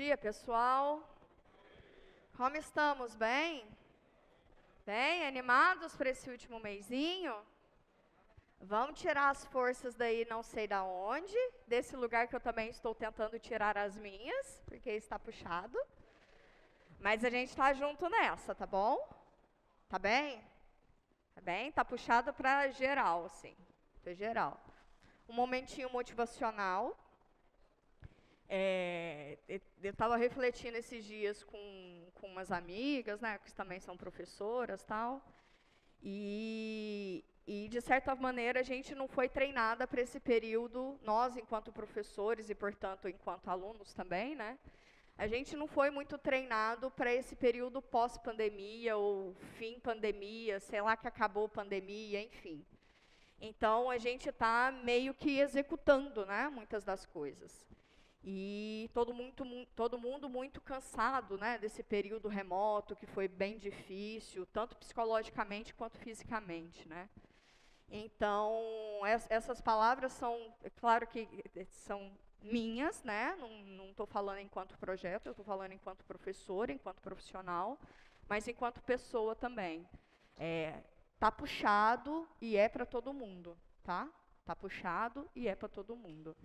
dia, pessoal. Como estamos? Bem? Bem, animados para esse último mesinho? Vamos tirar as forças daí não sei da onde, desse lugar que eu também estou tentando tirar as minhas, porque está puxado. Mas a gente está junto nessa, tá bom? Tá bem? Tá bem? Tá puxado para geral, assim. Para geral. Um momentinho motivacional. Eu estava refletindo esses dias com umas amigas, né, que também são professoras, tal, e de certa maneira a gente não foi treinada para esse período, nós enquanto professores e portanto enquanto alunos também, né, a gente não foi muito treinado para esse período pós-pandemia ou fim pandemia, sei lá que acabou pandemia, enfim. Então a gente está meio que executando, né, muitas das coisas. E todo mundo muito cansado, né, desse período remoto, que foi bem difícil, tanto psicologicamente quanto fisicamente, né. Então, essas palavras são, é claro que são minhas, né, não estou falando enquanto projeto, eu estou falando enquanto professora, enquanto profissional, mas enquanto pessoa também. Tá puxado e é para todo mundo, tá? Tá puxado e é para todo mundo.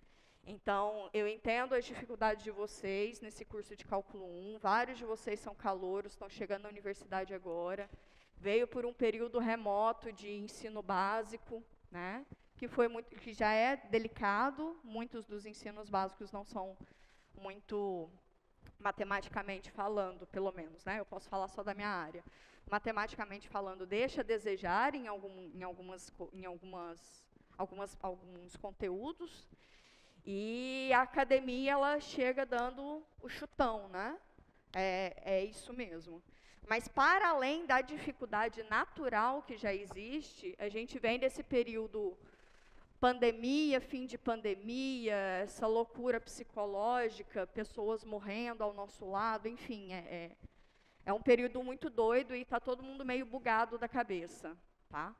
Então, eu entendo as dificuldades de vocês nesse curso de Cálculo 1. Vários de vocês são calouros, estão chegando na universidade agora. Veio por um período remoto de ensino básico, né? Que já é delicado. Muitos dos ensinos básicos não são muito matematicamente falando, pelo menos, né? Eu posso falar só da minha área. Matematicamente falando, deixa a desejar em alguns conteúdos. E a academia, ela chega dando o chutão, né? É isso mesmo. Mas, para além da dificuldade natural que já existe, a gente vem desse período pandemia, fim de pandemia, essa loucura psicológica, pessoas morrendo ao nosso lado, enfim, é um período muito doido e está todo mundo meio bugado da cabeça, tá?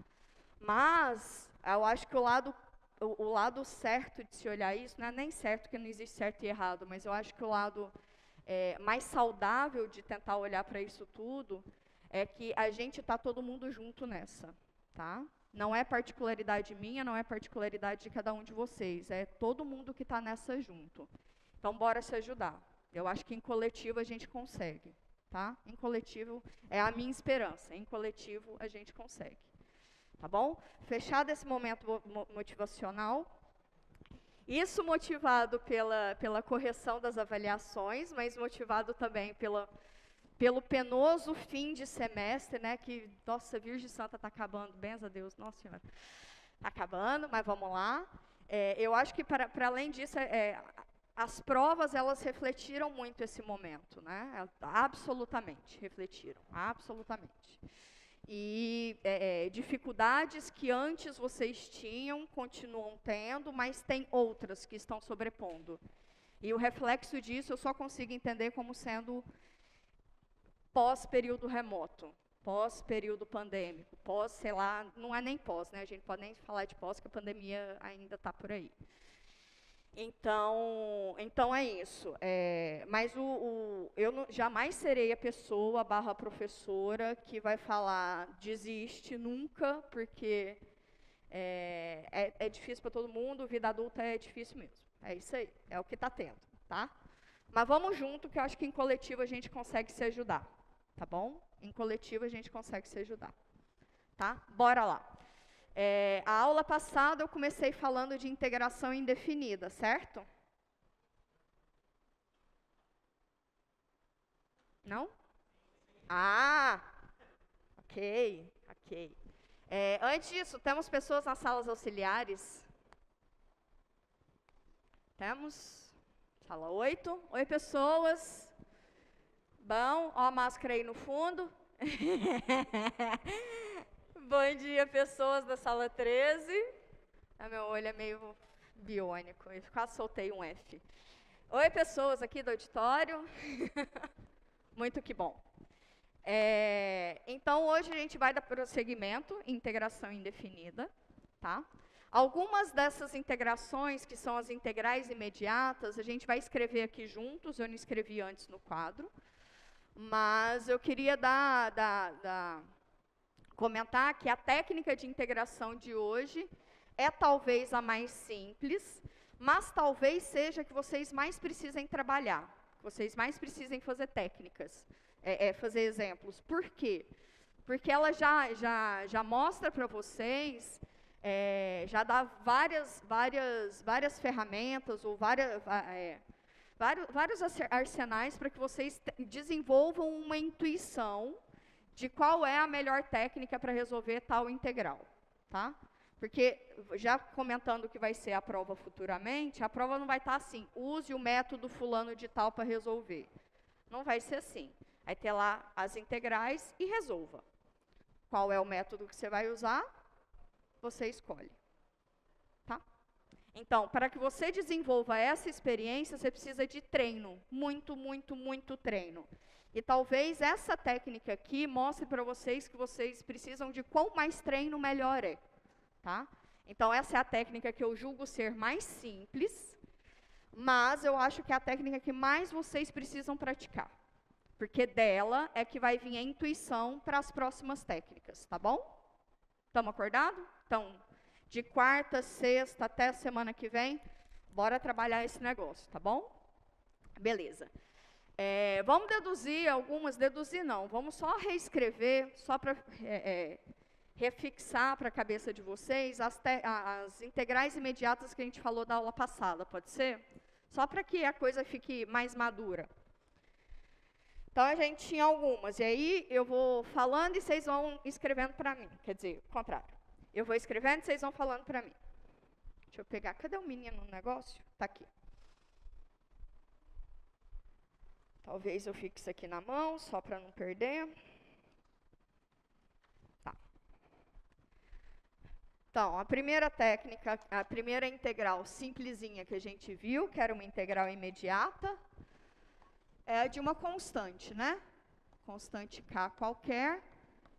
Mas, eu acho que o lado certo de se olhar isso, não é nem certo, porque não existe certo e errado, mas eu acho que o lado mais saudável de tentar olhar para isso tudo é que a gente está todo mundo junto nessa, tá? Não é particularidade minha, não é particularidade de cada um de vocês, é todo mundo que está nessa junto. Então, bora se ajudar. Eu acho que em coletivo a gente consegue, tá? Em coletivo é a minha esperança, em coletivo a gente consegue. Tá bom? Fechado esse momento motivacional. Isso motivado pela correção das avaliações, mas motivado também pelo penoso fim de semestre, né? Que, nossa, Virgem Santa está acabando, benza a Deus, nossa Senhora. Está acabando, mas vamos lá. Eu acho que, para além disso, as provas, elas refletiram muito esse momento, né? Absolutamente, refletiram, absolutamente. E dificuldades que antes vocês tinham, continuam tendo, mas tem outras que estão sobrepondo. E o reflexo disso eu só consigo entender como sendo pós-período remoto, pós-período pandêmico, pós, sei lá, não é nem pós, né? A gente pode nem falar de pós, que a pandemia ainda está por aí. Então é isso. Mas eu jamais serei a pessoa / professora que vai falar desiste nunca, porque é difícil para todo mundo, vida adulta é difícil mesmo. É isso aí, é o que está tendo, tá? Mas vamos junto, que eu acho que em coletivo a gente consegue se ajudar, tá bom? Em coletivo a gente consegue se ajudar, tá? Bora lá. A aula passada eu comecei falando de integração indefinida, certo? Não? Ah, ok. Antes disso, temos pessoas nas salas auxiliares? Temos? Sala 8. Oi, pessoas. Bom, ó a máscara aí no fundo. Bom dia, pessoas da sala 13. Meu olho é meio biônico, eu quase soltei um F. Oi, pessoas aqui do auditório. Muito que bom. Então, hoje a gente vai dar prosseguimento em integração indefinida, tá? Algumas dessas integrações, que são as integrais imediatas, a gente vai escrever aqui juntos, eu não escrevi antes no quadro, mas eu queria comentar que a técnica de integração de hoje é talvez a mais simples, mas talvez seja a que vocês mais precisem trabalhar, que vocês mais precisem fazer técnicas, fazer exemplos. Por quê? Porque ela já mostra para vocês, já dá várias ferramentas, ou vários arsenais para que vocês desenvolvam uma intuição de qual é a melhor técnica para resolver tal integral, tá? Porque, já comentando que vai ser a prova futuramente, a prova não vai estar assim, use o método fulano de tal para resolver. Não vai ser assim. Vai ter lá as integrais e resolva. Qual é o método que você vai usar? Você escolhe. Tá? Então, para que você desenvolva essa experiência, você precisa de treino. Muito, muito, muito treino. E talvez essa técnica aqui mostre para vocês que vocês precisam de quanto mais treino, melhor é. Tá? Então, essa é a técnica que eu julgo ser mais simples, mas eu acho que é a técnica que mais vocês precisam praticar. Porque dela é que vai vir a intuição para as próximas técnicas, tá bom? Estamos acordados? Então, de quarta, sexta, até a semana que vem, bora trabalhar esse negócio, tá bom? Beleza. Vamos deduzir não, vamos só reescrever, só para refixar para a cabeça de vocês as integrais imediatas que a gente falou da aula passada, pode ser? Só para que a coisa fique mais madura. Então, a gente tinha algumas, e aí eu vou falando e vocês vão escrevendo para mim. Quer dizer, o contrário. Eu vou escrevendo e vocês vão falando para mim. Deixa eu pegar, cadê o menino no negócio? Está aqui. Talvez eu fique isso aqui na mão, só para não perder. Tá. Então, a primeira técnica, a primeira integral simplesinha que a gente viu, que era uma integral imediata, é de uma constante, né? Constante k qualquer,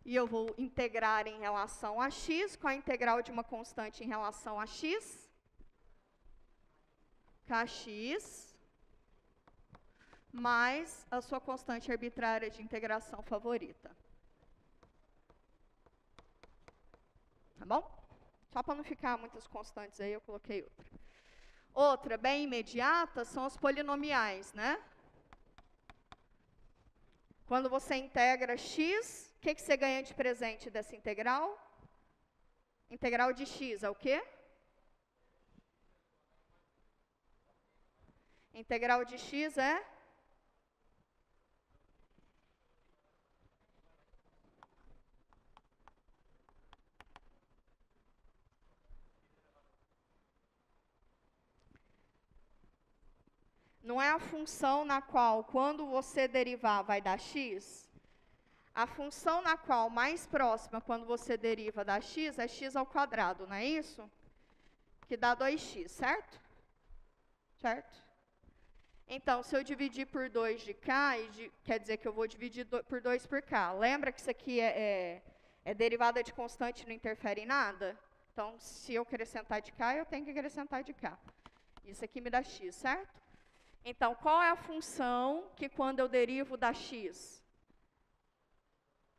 e eu vou integrar em relação a x, com a integral de uma constante em relação a x, kx, mais a sua constante arbitrária de integração favorita. Tá bom? Só para não ficar muitas constantes aí, eu coloquei outra. Outra, bem imediata, são os polinomiais, né? Quando você integra x, o que você ganha de presente dessa integral? Integral de x é o quê? Integral de x é? Não é a função na qual, quando você derivar, vai dar x? A função na qual mais próxima, quando você deriva, dá x, é x ao quadrado, não é isso? Que dá 2x, certo? Certo? Então, se eu dividir por 2 de k, quer dizer que eu vou dividir por 2 por k. Lembra que isso aqui é derivada de constante, não interfere em nada? Então, se eu acrescentar de k, eu tenho que acrescentar de k. Isso aqui me dá x, certo? Então, qual é a função que quando eu derivo dá x?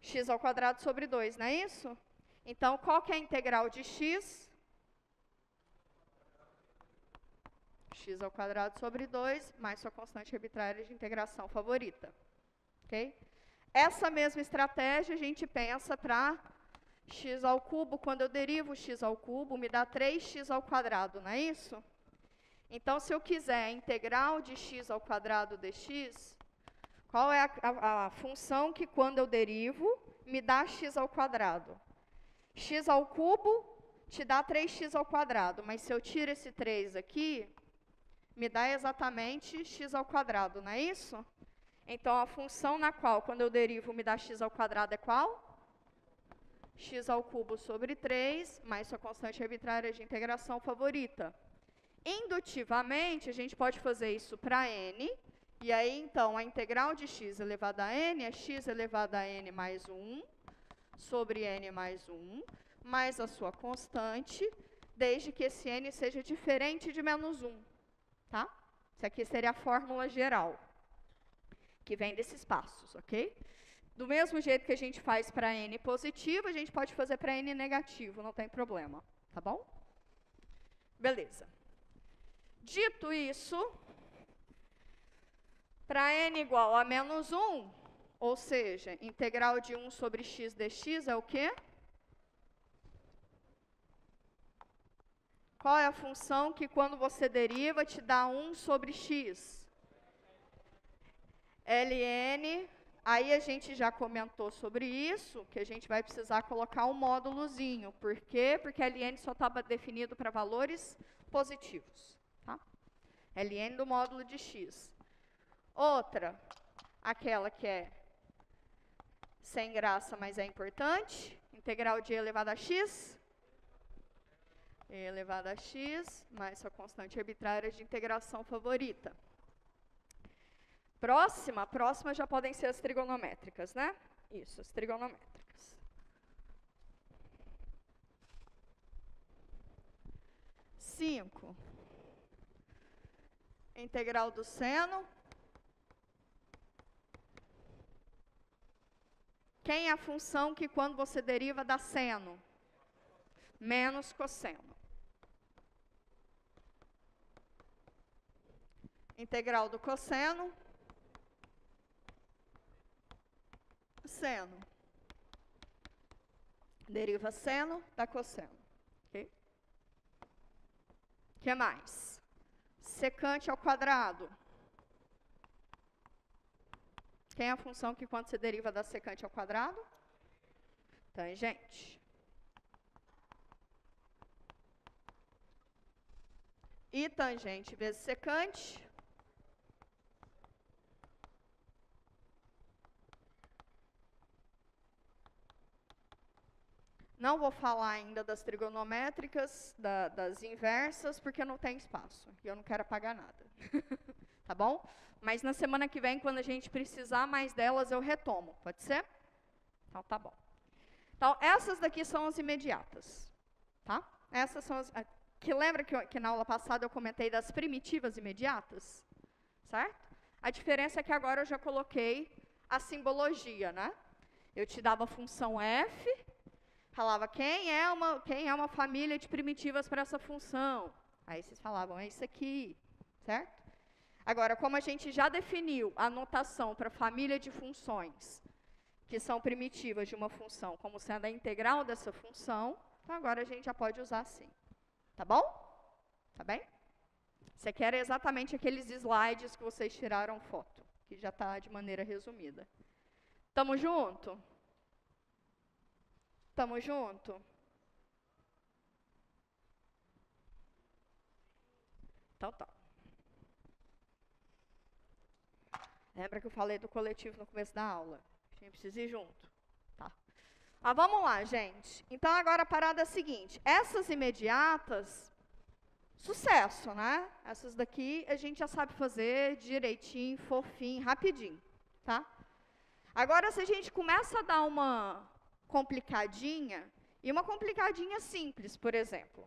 X ao quadrado sobre 2, não é isso? Então, qual que é a integral de x? X ao quadrado sobre 2, mais sua constante arbitrária de integração favorita. Ok? Essa mesma estratégia a gente pensa para x ao cubo. Quando eu derivo x ao cubo, me dá 3x ao quadrado, não é isso? Então, se eu quiser a integral de x ao quadrado dx, qual é a função que, quando eu derivo, me dá x ao quadrado? X ao cubo te dá 3x ao quadrado, mas se eu tiro esse 3 aqui, me dá exatamente x ao quadrado, não é isso? Então, a função na qual, quando eu derivo, me dá x ao quadrado é qual? X ao cubo sobre 3, mais sua constante arbitrária de integração favorita. Indutivamente, a gente pode fazer isso para n, e aí, então, a integral de x elevado a n é x elevado a n mais 1, sobre n mais 1, mais a sua constante, desde que esse n seja diferente de menos 1, tá? Isso aqui seria a fórmula geral, que vem desses passos, ok? Do mesmo jeito que a gente faz para n positivo, a gente pode fazer para n negativo, não tem problema, tá bom? Beleza. Dito isso, para n igual a menos 1, ou seja, integral de 1 sobre x dx é o quê? Qual é a função que, quando você deriva, te dá 1 sobre x? ln, aí a gente já comentou sobre isso, que a gente vai precisar colocar um módulozinho. Por quê? Porque ln só estava definido para valores positivos. Tá? Ln do módulo de x. Outra, aquela que é sem graça, mas é importante, integral de e elevado a x. E elevado a x, mais sua constante arbitrária de integração favorita. Próxima já podem ser as trigonométricas, né? Isso, as trigonométricas. 5. Integral do seno. Quem é a função que, quando você deriva, dá seno? Menos cosseno. Integral do cosseno. Seno. Deriva seno, dá cosseno. Ok? O que mais? Secante ao quadrado. Quem é a função que, quando você deriva, dá secante ao quadrado? Tangente. E tangente vezes secante. Não vou falar ainda das trigonométricas, das inversas, porque não tem espaço. E eu não quero apagar nada. Tá bom? Mas na semana que vem, quando a gente precisar mais delas, eu retomo. Pode ser? Então, tá bom. Então, essas daqui são as imediatas. Tá? Essas são as... Que lembra que na aula passada eu comentei das primitivas imediatas? Certo? A diferença é que agora eu já coloquei a simbologia, né? Eu te dava a função f, falava quem é uma família de primitivas para essa função. Aí vocês falavam, é isso aqui, certo? Agora, como a gente já definiu a notação para família de funções que são primitivas de uma função como sendo a integral dessa função, então agora a gente já pode usar assim. Tá bom? Tá bem? Isso aqui era exatamente aqueles slides que vocês tiraram foto, que já está de maneira resumida. Tamo junto? Tamo junto? Então tá. Lembra que eu falei do coletivo no começo da aula? A gente precisa ir junto. Tá. Mas vamos lá, gente. Então agora a parada é a seguinte. Essas imediatas, sucesso, né? Essas daqui a gente já sabe fazer direitinho, fofinho, rapidinho. Tá? Agora, se a gente começa a dar uma complicadinha, e uma complicadinha simples, por exemplo.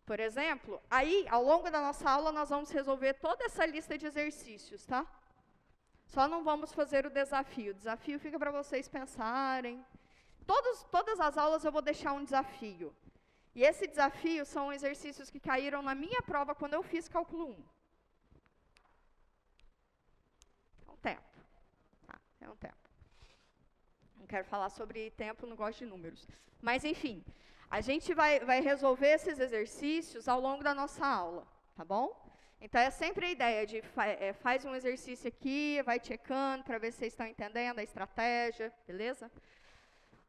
Por exemplo, aí, ao longo da nossa aula, nós vamos resolver toda essa lista de exercícios, tá? Só não vamos fazer o desafio. O desafio fica para vocês pensarem. Todas as aulas eu vou deixar um desafio. E esse desafio são exercícios que caíram na minha prova quando eu fiz cálculo 1. É um tempo. Tá, é um tempo. Não quero falar sobre tempo, não gosto de números. Mas, enfim, a gente vai resolver esses exercícios ao longo da nossa aula, tá bom? Então, é sempre a ideia de faz um exercício aqui, vai checando para ver se vocês estão entendendo a estratégia, beleza?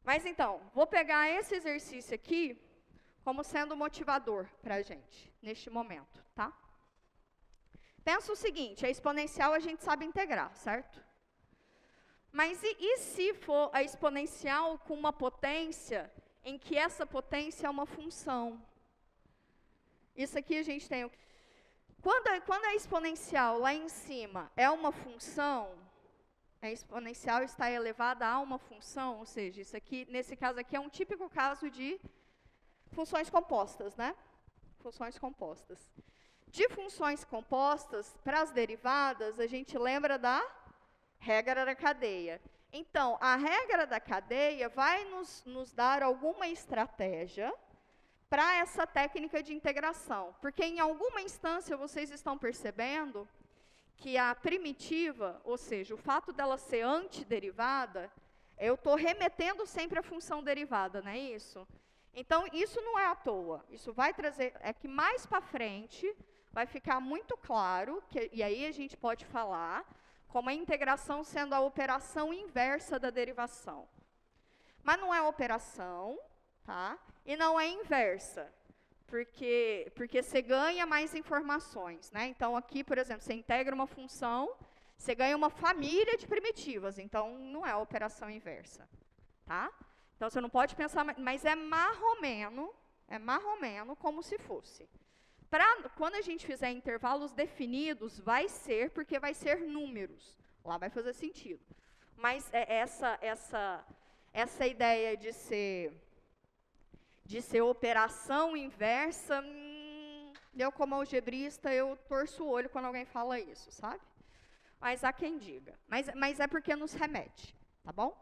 Mas, então, vou pegar esse exercício aqui como sendo motivador para a gente, neste momento, tá? Pensa o seguinte, a exponencial a gente sabe integrar, certo? Mas e se for a exponencial com uma potência em que essa potência é uma função? Isso aqui a gente tem... Quando a exponencial lá em cima é uma função, a exponencial está elevada a uma função, ou seja, isso aqui, nesse caso aqui, é um típico caso de Funções compostas, né? Funções compostas. De funções compostas, para as derivadas, a gente lembra da regra da cadeia. Então, a regra da cadeia vai nos dar alguma estratégia para essa técnica de integração. Porque em alguma instância vocês estão percebendo que a primitiva, ou seja, o fato dela ser antiderivada, eu estou remetendo sempre à função derivada, não é isso? Então, isso não é à toa. Isso vai trazer, é que mais para frente vai ficar muito claro, e aí a gente pode falar como a integração sendo a operação inversa da derivação. Mas não é operação, tá? E não é inversa, porque você ganha mais informações, né? Então, aqui, por exemplo, você integra uma função, você ganha uma família de primitivas, então não é operação inversa, tá? Então, você não pode pensar, mas é marromeno como se fosse. Quando a gente fizer intervalos definidos, vai ser, porque vai ser números. Lá vai fazer sentido. Mas essa ideia de ser operação inversa, eu como algebrista, eu torço o olho quando alguém fala isso, sabe? Mas há quem diga. Mas é porque nos remete, tá bom?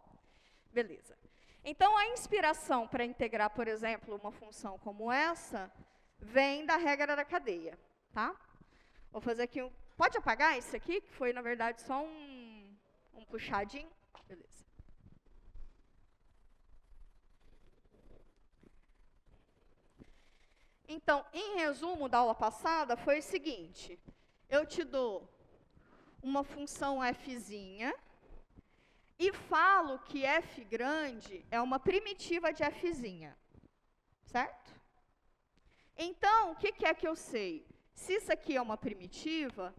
Beleza. Então, a inspiração para integrar, por exemplo, uma função como essa, vem da regra da cadeia, tá? Vou fazer aqui um... Pode apagar isso aqui, que foi, na verdade, só um puxadinho? Beleza. Então, em resumo da aula passada, foi o seguinte. Eu te dou uma função fzinha e falo que f grande é uma primitiva de fzinha, certo? Então, o que é que eu sei? Se isso aqui é uma primitiva,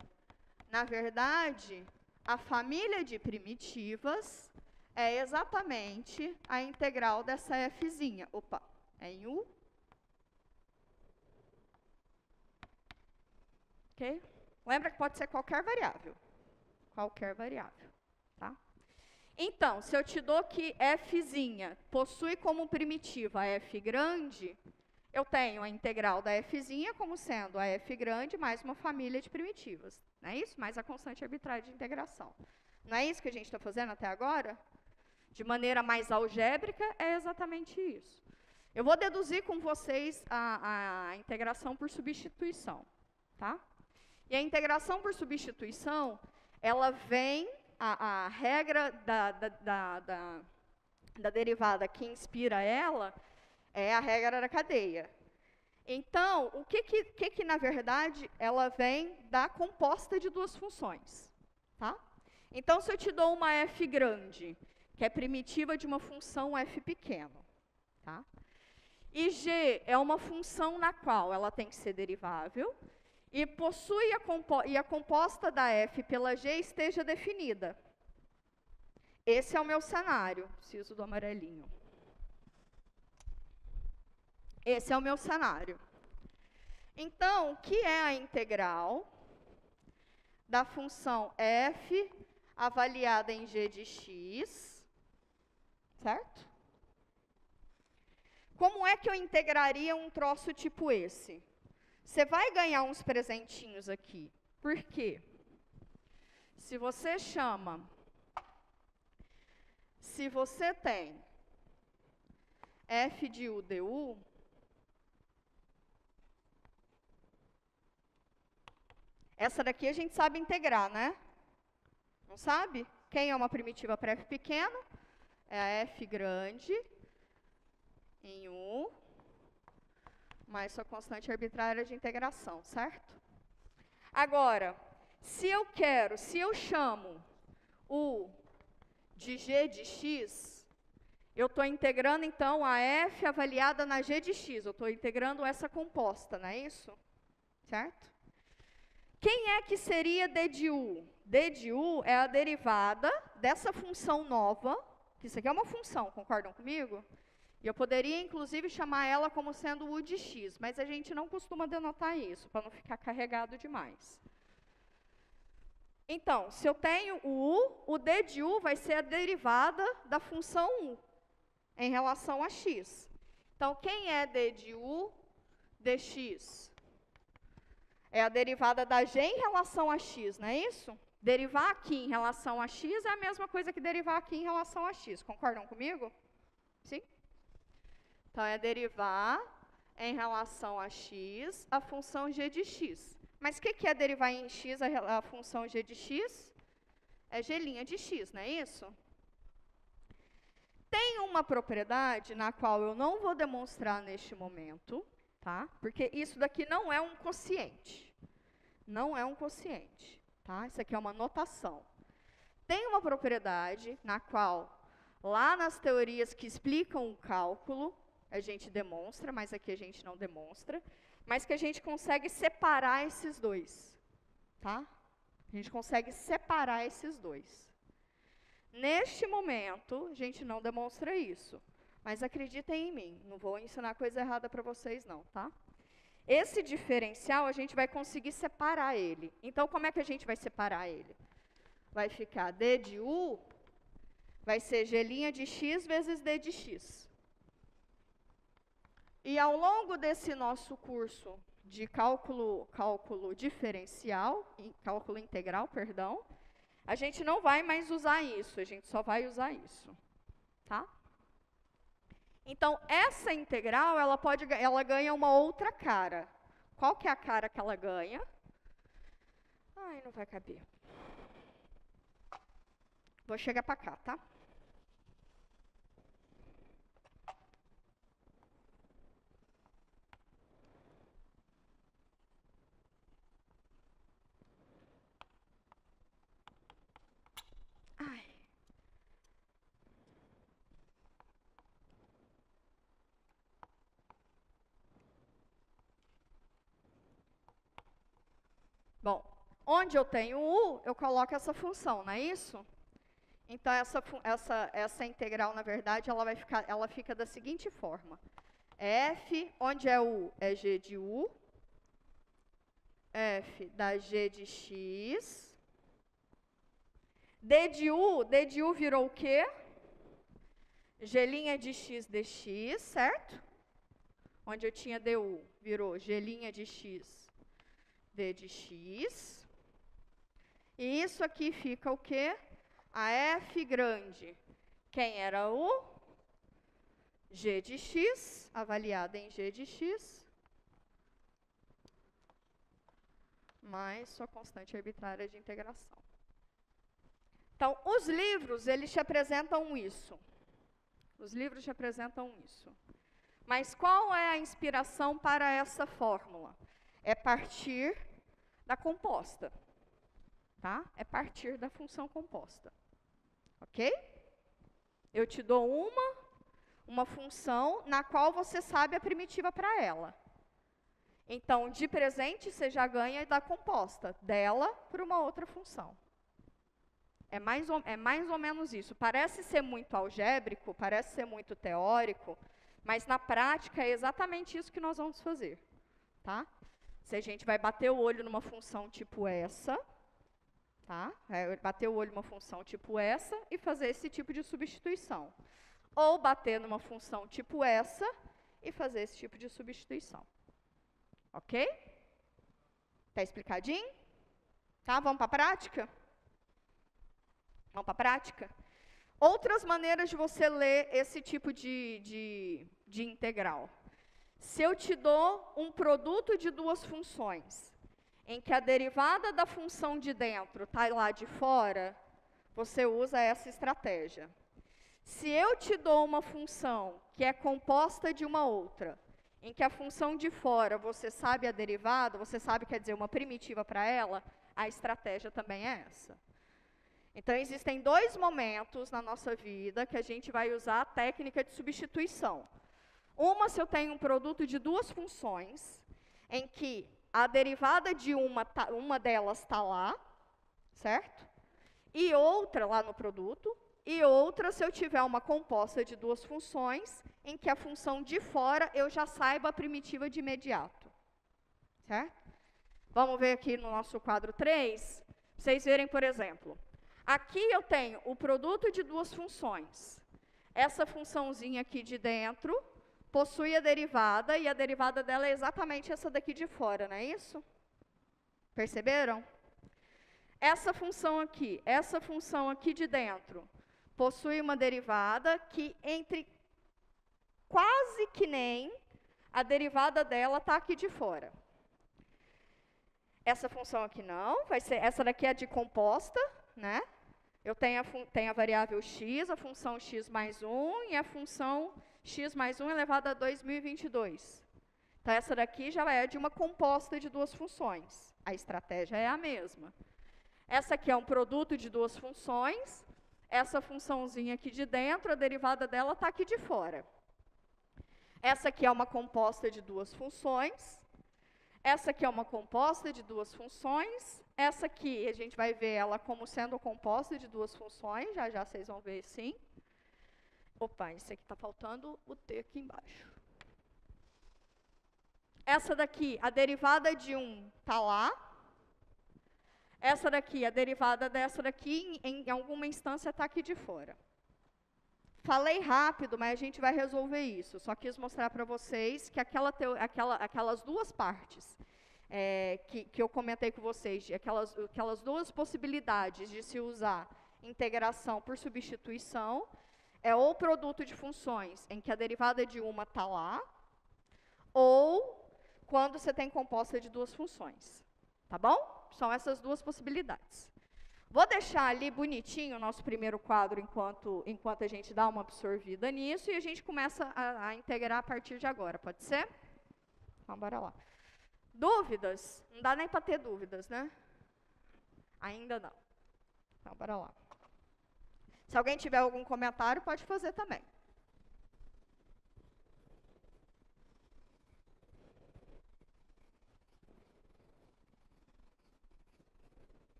na verdade, a família de primitivas é exatamente a integral dessa fzinha. Opa, é em U. Ok? Lembra que pode ser qualquer variável. Qualquer variável, tá? Então, se eu te dou que fzinha possui como primitiva f grande, eu tenho a integral da fzinha como sendo a f grande mais uma família de primitivas. Não é isso? Mais a constante arbitrária de integração. Não é isso que a gente está fazendo até agora? De maneira mais algébrica, é exatamente isso. Eu vou deduzir com vocês a integração por substituição, tá? E a integração por substituição, ela vem, a regra da derivada que inspira ela é a regra da cadeia. Então, o que na verdade, ela vem da composta de duas funções, tá? Então, se eu te dou uma f grande, que é primitiva de uma função f pequeno, tá? E g é uma função na qual ela tem que ser derivável, e possui a composta da f pela g esteja definida. Esse é o meu cenário. Preciso do amarelinho. Esse é o meu cenário. Então, o que é a integral da função f avaliada em g de x, certo? Como é que eu integraria um troço tipo esse? Você vai ganhar uns presentinhos aqui. Por quê? Se você tem f de u du, essa daqui a gente sabe integrar, né? Não sabe? Quem é uma primitiva para f pequeno? É a f grande em u mais sua constante arbitrária de integração, certo? Agora, se eu chamo u de g de x, eu estou integrando, então, a f avaliada na g de x. Eu estou integrando essa composta, não é isso? Certo? Quem é que seria d de u? D de u é a derivada dessa função nova, que isso aqui é uma função, concordam comigo? E eu poderia, inclusive, chamar ela como sendo u de x, mas a gente não costuma denotar isso, para não ficar carregado demais. Então, se eu tenho o u, o d de u vai ser a derivada da função u em relação a x. Então, quem é d de u dx? É a derivada da g em relação a x, não é isso? Derivar aqui em relação a x é a mesma coisa que derivar aqui em relação a x. Concordam comigo? Sim? Então, é derivar em relação a x a função g de x. Mas o que é derivar em x a função g de x? É g' de x, não é isso? Tem uma propriedade na qual eu não vou demonstrar neste momento, tá? Porque isso daqui não é um quociente. Não é um quociente, tá? Isso aqui é uma notação. Tem uma propriedade na qual, lá nas teorias que explicam o cálculo, a gente demonstra, mas aqui a gente não demonstra, mas que a gente consegue separar esses dois, tá? A gente consegue separar esses dois. Neste momento, a gente não demonstra isso, mas acreditem em mim, não vou ensinar coisa errada para vocês não, tá? Esse diferencial, a gente vai conseguir separar ele. Então, como é que a gente vai separar ele? Vai ficar d de u, vai ser g' de x vezes d de x. E ao longo desse nosso curso de cálculo diferencial, cálculo integral, perdão, a gente não vai mais usar isso, a gente só vai usar isso, tá? Então, essa integral, ela ganha uma outra cara. Qual que é a cara que ela ganha? Ai, não vai caber. Vou chegar para cá, tá? Ai. Bom, onde eu tenho u, eu coloco essa função, não é isso? Então, essa integral, na verdade, ela fica da seguinte forma. F, onde é u, é g de u. F da g de x. D de u virou o quê? G' de x dx, certo? Onde eu tinha du, virou g' de x d de x. E isso aqui fica o quê? A f grande. Quem era o? G de x, avaliada em g de x, mais sua constante arbitrária de integração. Então, os livros, eles te apresentam isso. Os livros te apresentam isso. Mas qual é a inspiração para essa fórmula? É partir da composta, tá? É partir da função composta, ok? Eu te dou uma função na qual você sabe a primitiva para ela. Então, de presente, você já ganha da composta, dela para uma outra função. É mais ou menos isso. Parece ser muito algébrico, parece ser muito teórico, mas na prática é exatamente isso que nós vamos fazer, tá? Se a gente vai bater o olho numa função tipo essa, tá? Bater o olho numa função tipo essa e fazer esse tipo de substituição. Ou bater numa função tipo essa e fazer esse tipo de substituição. Ok? Tá explicadinho? Tá? Vamos para a prática? Vamos para a prática? Outras maneiras de você ler esse tipo de integral. Se eu te dou um produto de duas funções, em que a derivada da função de dentro está lá de fora, você usa essa estratégia. Se eu te dou uma função que é composta de uma outra, em que a função de fora você sabe a derivada, você sabe, quer dizer, uma primitiva para ela, a estratégia também é essa. Então, existem dois momentos na nossa vida que a gente vai usar a técnica de substituição. Uma, se eu tenho um produto de duas funções, em que a derivada de uma delas está lá, certo? E outra lá no produto, e outra se eu tiver uma composta de duas funções, em que a função de fora eu já saiba a primitiva de imediato, certo? Vamos ver aqui no nosso quadro 3, pra vocês verem, por exemplo. Aqui eu tenho o produto de duas funções. Essa funçãozinha aqui de dentro possui a derivada, e a derivada dela é exatamente essa daqui de fora, não é isso? Perceberam? Essa função aqui de dentro, possui uma derivada que entre quase que nem a derivada dela está aqui de fora. Essa função aqui não, essa daqui é de composta, né? Eu tenho a variável x, a função x mais 1 e a função x mais 1 elevado a 2022. Então, essa daqui já é de uma composta de duas funções. A estratégia é a mesma. Essa aqui é um produto de duas funções. Essa funçãozinha aqui de dentro, a derivada dela está aqui de fora. Essa aqui é uma composta de duas funções. Essa aqui é uma composta de duas funções. Essa aqui, a gente vai ver ela como sendo composta de duas funções. Já já vocês vão ver sim. Opa, esse aqui está faltando o t aqui embaixo. Essa daqui, a derivada de 1 está lá. Essa daqui, a derivada dessa daqui, em alguma instância, está aqui de fora. Falei rápido, mas a gente vai resolver isso. Só quis mostrar para vocês que aquelas duas partes que eu comentei com vocês, aquelas duas possibilidades de se usar integração por substituição, é ou produto de funções em que a derivada de uma está lá, ou quando você tem composta de duas funções. Tá bom? São essas duas possibilidades. Vou deixar ali bonitinho o nosso primeiro quadro enquanto a gente dá uma absorvida nisso e a gente começa a integrar a partir de agora, pode ser? Então, bora lá. Dúvidas? Não dá nem para ter dúvidas, né? Ainda não. Então, bora lá. Se alguém tiver algum comentário, pode fazer também.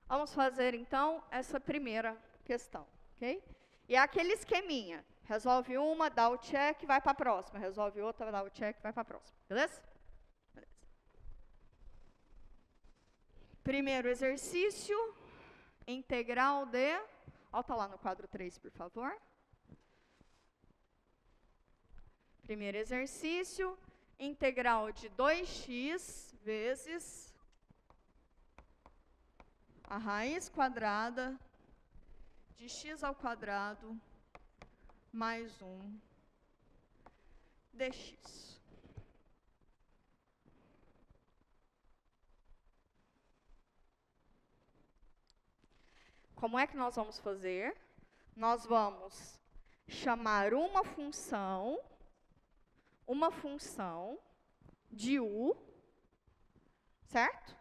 Vamos fazer, então, essa primeira questão, ok? E é aquele esqueminha. Resolve uma, dá o check, vai para a próxima. Resolve outra, dá o check, vai para a próxima. Beleza? Beleza. Primeiro exercício, integral de... Volta lá no quadro 3, por favor. Primeiro exercício, integral de 2x vezes a raiz quadrada de x ao quadrado mais 1 dx. Como é que nós vamos fazer? Nós vamos chamar uma função de u, certo?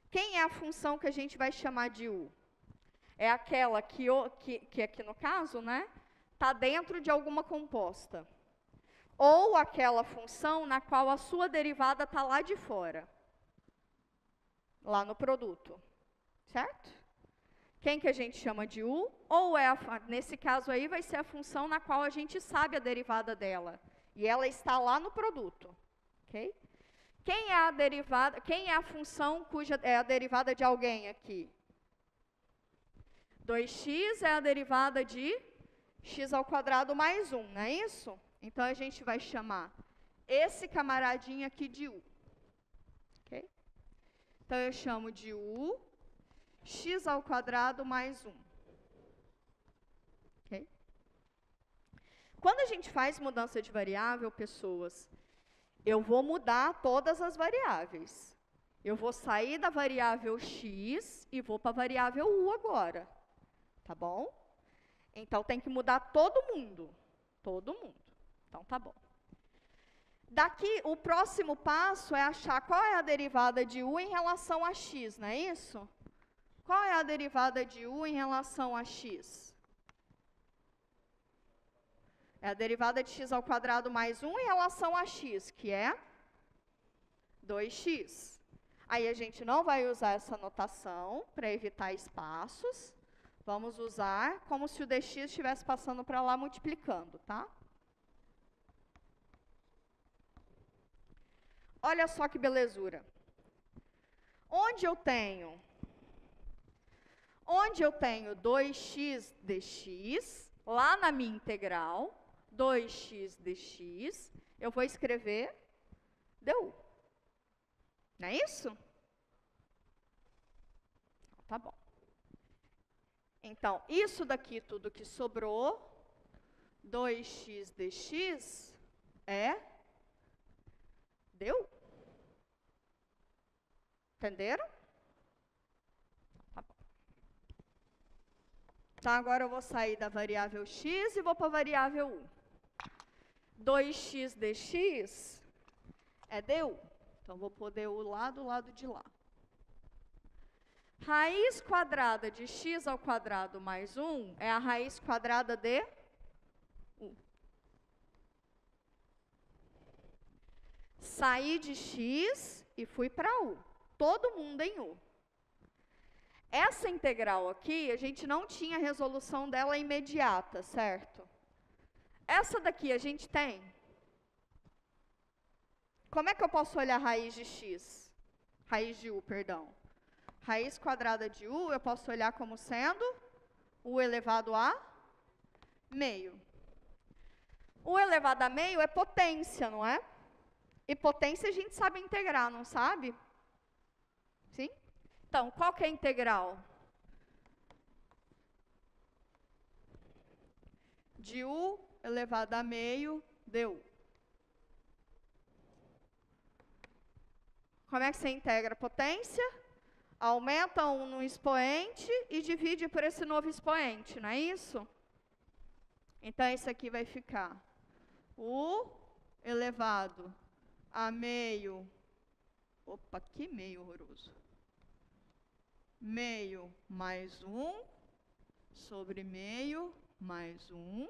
Quem é a função que a gente vai chamar de u? É aquela que aqui no caso, né, está dentro de alguma composta. Ou aquela função na qual a sua derivada está lá de fora. Lá no produto. Certo? Quem que a gente chama de u? Ou nesse caso aí vai ser a função na qual a gente sabe a derivada dela. E ela está lá no produto. Ok? Quem é a derivada? Quem é a função cuja é a derivada de alguém aqui? 2x é a derivada de x ao quadrado mais 1, não é isso? Então, a gente vai chamar esse camaradinho aqui de u. Okay? Então, eu chamo de u x ao quadrado mais 1. Okay? Quando a gente faz mudança de variável, pessoas, eu vou mudar todas as variáveis. Eu vou sair da variável x e vou para a variável u agora. Tá bom? Então, tem que mudar todo mundo. Todo mundo. Então, tá bom. Daqui, o próximo passo é achar qual é a derivada de u em relação a x, não é isso? Qual é a derivada de u em relação a x? É a derivada de x ao quadrado mais 1 em relação a x, que é 2x. Aí, a gente não vai usar essa notação para evitar espaços. Vamos usar como se o dx estivesse passando para lá multiplicando, tá? Olha só que belezura. Onde eu tenho 2x dx, lá na minha integral, 2x dx, eu vou escrever du. Não é isso? Tá bom. Então, isso daqui tudo que sobrou, 2x dx, é du. Entenderam? Tá bom. Então, agora eu vou sair da variável x e vou para a variável u. 2x dx é du. Então, vou pôr du lá do lado de lá. Raiz quadrada de x ao quadrado mais 1 é a raiz quadrada de u. Saí de x e fui para u. Todo mundo em u. Essa integral aqui, a gente não tinha resolução dela imediata, certo? Essa daqui a gente tem. Como é que eu posso olhar a raiz de x? Raiz de u, perdão. Raiz quadrada de u, eu posso olhar como sendo u elevado a meio. U elevado a meio é potência, não é? E potência a gente sabe integrar, não sabe? Sim? Então, qual que é a integral? De u elevado a meio du. Como é que você integra a potência? Aumenta um no expoente e divide por esse novo expoente, não é isso? Então, isso aqui vai ficar u elevado a meio. Opa, que meio horroroso. Meio mais 1 sobre meio mais 1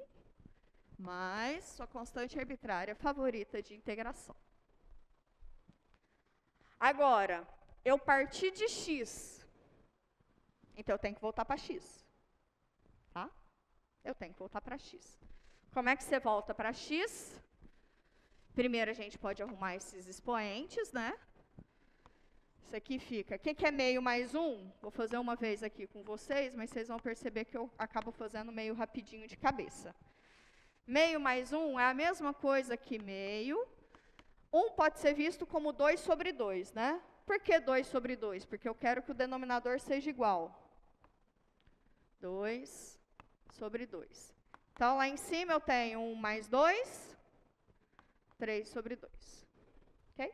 mais sua constante arbitrária favorita de integração. Agora, eu parti de x, então eu tenho que voltar para x, tá? Eu tenho que voltar para x. Como é que você volta para x? Primeiro a gente pode arrumar esses expoentes, né? Isso aqui fica, o que é meio mais 1? Vou fazer uma vez aqui com vocês, mas vocês vão perceber que eu acabo fazendo meio rapidinho de cabeça. Meio mais 1 é a mesma coisa que meio. 1 pode ser visto como 2 sobre 2, né? Por que 2 sobre 2? Porque eu quero que o denominador seja igual. 2 sobre 2. Então, lá em cima eu tenho 1 mais 2, 3 sobre 2. Ok?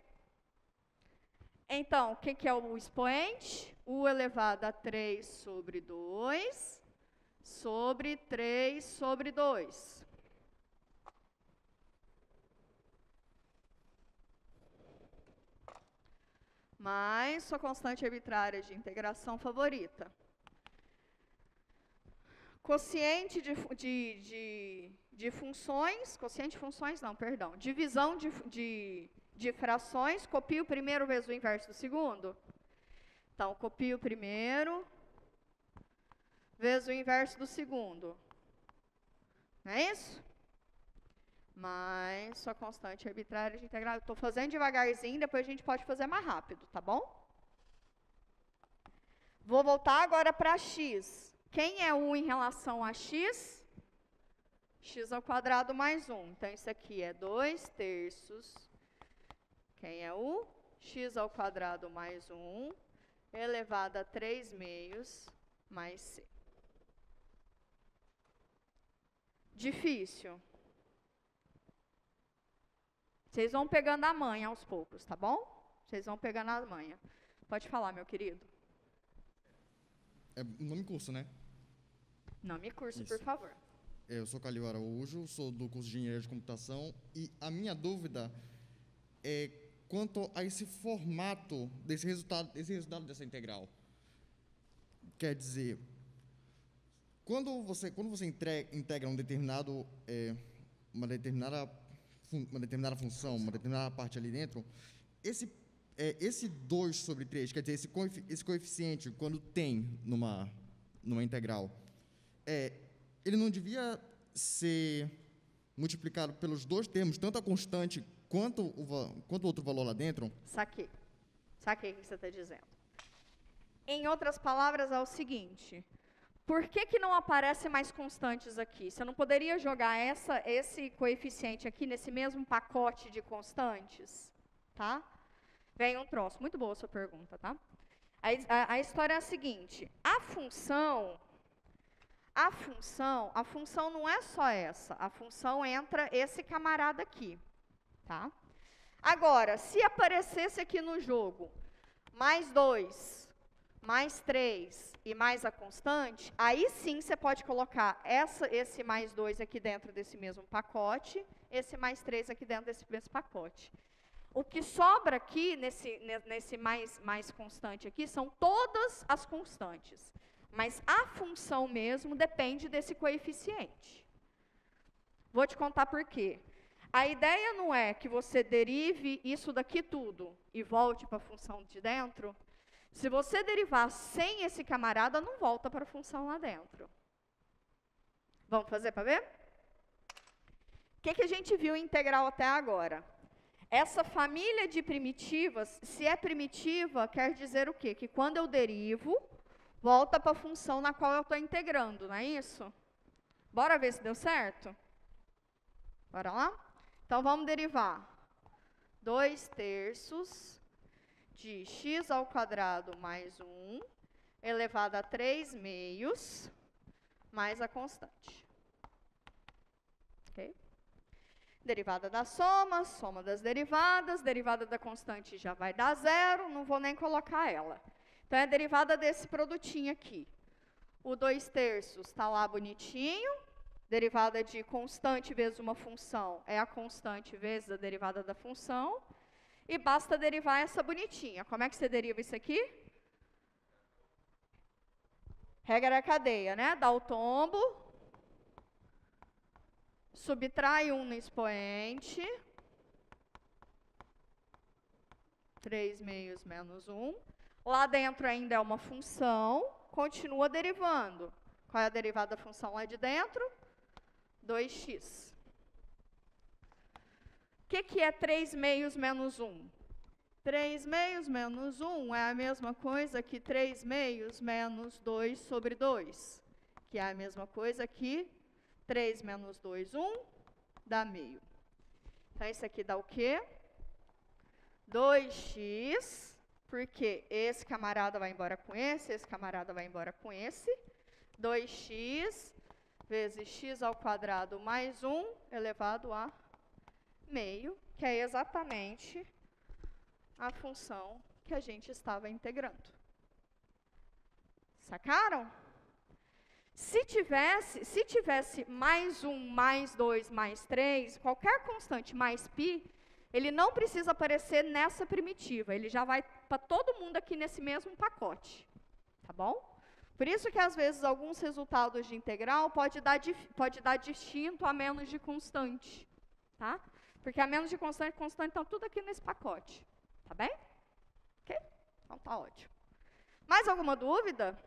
Então, o que é o expoente? U elevado a 3 sobre 2 sobre 3 sobre 2. Mais sua constante arbitrária de integração favorita. Quociente de funções, quociente de funções não, perdão, divisão de frações, copio o primeiro vezes o inverso do segundo. Então, copio o primeiro vezes o inverso do segundo. Não é isso? Mais sua constante arbitrária de integral. Estou fazendo devagarzinho, depois a gente pode fazer mais rápido, tá bom? Vou voltar agora para x. Quem é u em relação a x? X ao quadrado mais 1. Então, isso aqui é 2 terços. Quem é u? X ao quadrado mais 1, elevado a 3 meios, mais c. Difícil. Vocês vão pegando a manha aos poucos, tá bom? Vocês vão pegando a manha. Pode falar, meu querido. É nome curso, né? Nome curso, Isso. por favor. Eu sou Calil Araújo, sou do curso de Engenharia de Computação e a minha dúvida é quanto a esse formato desse resultado dessa integral. Quer dizer, quando você integra uma determinada função, uma determinada parte ali dentro, esse 2 sobre 3, quer dizer, esse coeficiente, quando tem numa integral, ele não devia ser multiplicado pelos dois termos, tanto a constante quanto o outro valor lá dentro? Saquei. Saquei o que você está dizendo. Em outras palavras, é o seguinte. Por que não aparecem mais constantes aqui? Você não poderia jogar esse coeficiente aqui nesse mesmo pacote de constantes? Tá? Vem um troço. Muito boa a sua pergunta, tá? A história é a seguinte. A função não é só essa. A função entra esse camarada aqui. Tá? Agora, se aparecesse aqui no jogo mais 2, mais 3 e mais a constante, aí sim você pode colocar esse mais 2 aqui dentro desse mesmo pacote, esse mais 3 aqui dentro desse mesmo pacote. O que sobra aqui, nesse mais constante aqui, são todas as constantes. Mas a função mesmo depende desse coeficiente. Vou te contar por quê. A ideia não é que você derive isso daqui tudo e volte para a função de dentro. Se você derivar sem esse camarada, não volta para a função lá dentro. Vamos fazer para ver? O que a gente viu em integral até agora? Essa família de primitivas, se é primitiva, quer dizer o quê? Que quando eu derivo, volta para a função na qual eu estou integrando, não é isso? Bora ver se deu certo? Bora lá? Então, vamos derivar 2/3 de x ao quadrado mais 1, elevado a 3/2, mais a constante. Ok? Derivada da soma, soma das derivadas, derivada da constante já vai dar 0, não vou nem colocar ela. Então, é a derivada desse produtinho aqui. O 2/3 está lá bonitinho. Derivada de constante vezes uma função é a constante vezes a derivada da função. E basta derivar essa bonitinha. Como é que você deriva isso aqui? Regra da cadeia, né? Dá o tombo. Subtrai 1 no expoente. 3/2 menos 1. Lá dentro ainda é uma função. Continua derivando. Qual é a derivada da função lá de dentro? 2x. O que é 3/2 menos 1? 3/2 menos 1 é a mesma coisa que 3/2 menos 2 sobre 2. Que é a mesma coisa que 3 menos 2, 1, dá meio. Então, isso aqui dá o quê? 2x, porque esse camarada vai embora com esse camarada vai embora com esse. 2x vezes x ao quadrado mais 1 elevado a meio, que é exatamente a função que a gente estava integrando. Sacaram? Se tivesse mais 1, mais 2, mais 3, qualquer constante mais π, ele não precisa aparecer nessa primitiva, ele já vai para todo mundo aqui nesse mesmo pacote. Tá bom? Por isso que, às vezes, alguns resultados de integral pode dar distinto a menos de constante. Tá? Porque a menos de constante e constante estão tudo aqui nesse pacote. Tá bem? Ok? Então tá ótimo. Mais alguma dúvida?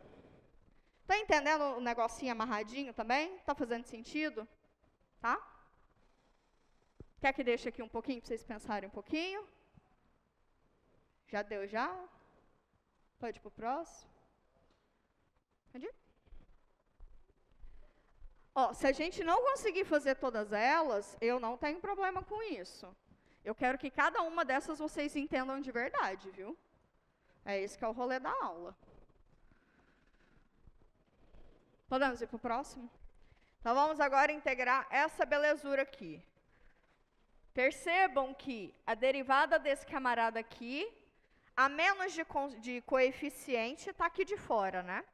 Está entendendo o negocinho amarradinho também? Está fazendo sentido? Tá? Quer que deixe aqui um pouquinho para vocês pensarem um pouquinho? Já deu já? Pode ir para o próximo? Pode ir? Ó, se a gente não conseguir fazer todas elas, eu não tenho problema com isso. Eu quero que cada uma dessas vocês entendam de verdade, viu? É esse que é o rolê da aula. Podemos ir para o próximo? Então, vamos agora integrar essa belezura aqui. Percebam que a derivada desse camarada aqui, a menos de coeficiente, está aqui de fora, né?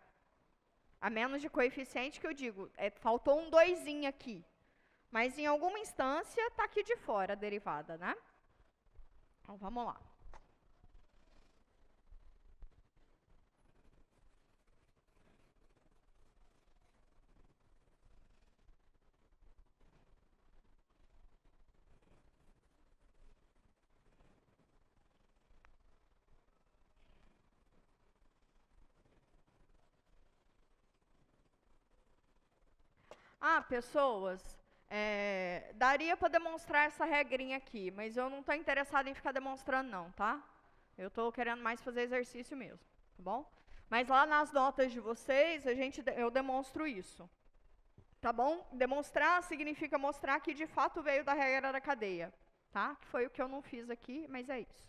A menos de coeficiente que eu digo, faltou um 2 aqui. Mas em alguma instância está aqui de fora a derivada, né? Então, vamos lá. Ah, pessoas, daria para demonstrar essa regrinha aqui, mas eu não estou interessada em ficar demonstrando não, tá? Eu estou querendo mais fazer exercício mesmo, tá bom? Mas lá nas notas de vocês, eu demonstro isso. Tá bom? Demonstrar significa mostrar que de fato veio da regra da cadeia. Tá? Que foi o que eu não fiz aqui, mas é isso.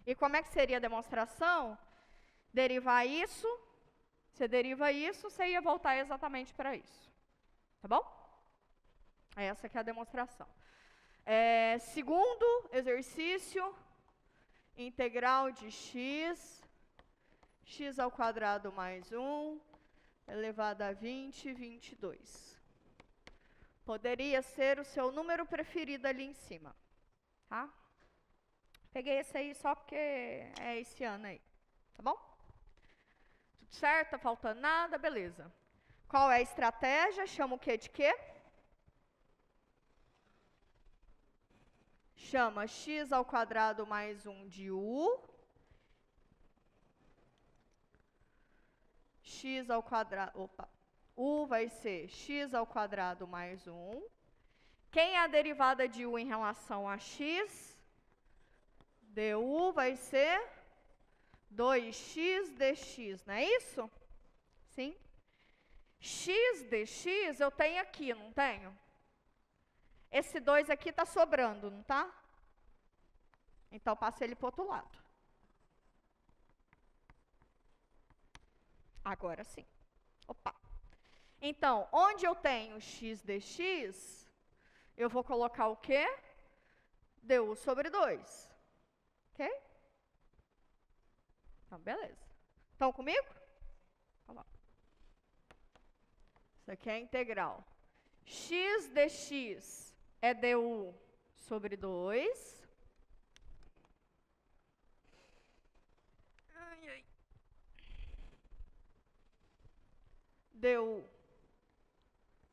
E como é que seria a demonstração? Derivar isso, você deriva isso, você ia voltar exatamente para isso. Tá bom? Essa que é a demonstração. Segundo exercício, integral de x ao quadrado mais 1, elevado a 20, 22. Poderia ser o seu número preferido ali em cima. Tá? Peguei esse aí só porque é esse ano aí. Tá bom? Tudo certo? Tá faltando nada? Beleza. Qual é a estratégia? Chama o quê de quê? Chama x ao quadrado mais 1 de u. X ao quadrado, u vai ser x ao quadrado mais 1. Quem é a derivada de u em relação a x? Du vai ser 2x dx, não é isso? Sim. X dx eu tenho aqui, não tenho? Esse 2 aqui está sobrando, não está? Então, passa ele para o outro lado. Agora sim. Opa. Então, onde eu tenho x dx, eu vou colocar o quê? Du sobre 2. Ok? Então, beleza. Estão comigo? Vamos lá. Isso aqui é a integral. X dx é du sobre 2. Du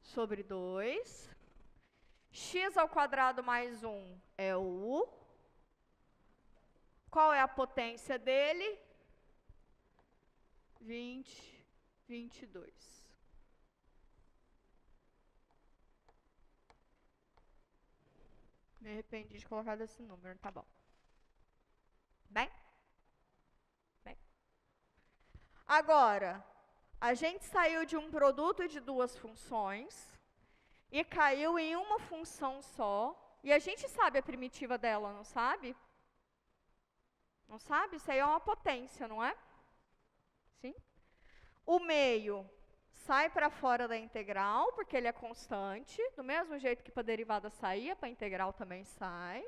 sobre 2. X ao quadrado mais 1 é o u. Qual é a potência dele? 20, 22. Me arrependi de colocar esse número, tá bom. Bem? Bem. Agora, a gente saiu de um produto de duas funções e caiu em uma função só. E a gente sabe a primitiva dela, não sabe? Não sabe? Isso aí é uma potência, não é? Sim? O meio sai para fora da integral, porque ele é constante. Do mesmo jeito que para a derivada saía, para a integral também sai.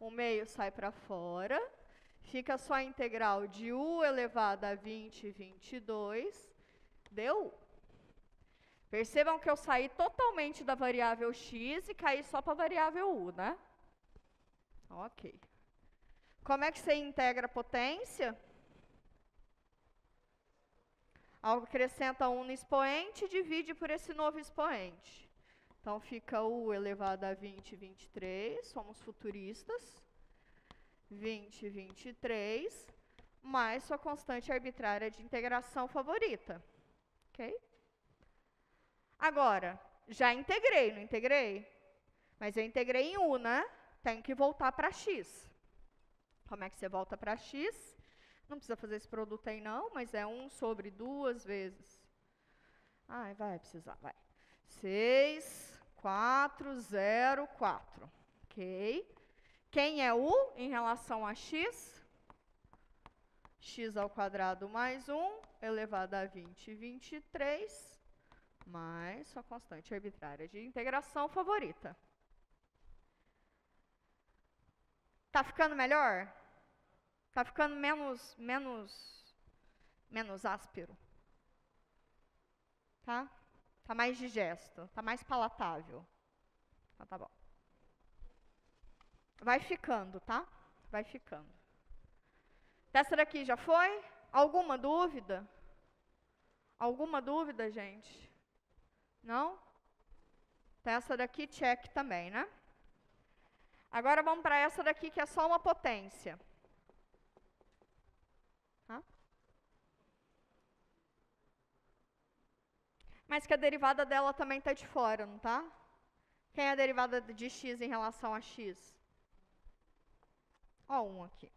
O meio sai para fora. Fica só a integral de u elevado a 20, 22. Deu? Percebam que eu saí totalmente da variável x e caí só para a variável u, né? Ok. Como é que você integra a potência? Acrescenta 1 no expoente e divide por esse novo expoente. Então, fica u elevado a 20, 23, somos futuristas. 20, 23, mais sua constante arbitrária de integração favorita. Ok? Agora, já integrei, não integrei? Mas eu integrei em u, né? Tenho que voltar para x. Como é que você volta para x? Não precisa fazer esse produto aí não, mas é 1 sobre 2 vezes. Ai, vai precisar, vai. 6, 4, 0, 4. Ok. Quem é u em relação a x? X ao quadrado mais 1, elevado a 20, 23, mais sua constante arbitrária de integração favorita. Tá ficando melhor? Tá ficando menos áspero? Tá? Tá mais digesto, tá mais palatável. Então tá bom. Vai ficando, tá? Vai ficando. Essa daqui já foi? Alguma dúvida? Alguma dúvida, gente? Não? Então, essa daqui, check também, né? Agora vamos para essa daqui, que é só uma potência. Tá? Mas que a derivada dela também está de fora, não tá? Quem é a derivada de x em relação a x? Ó, 1 aqui.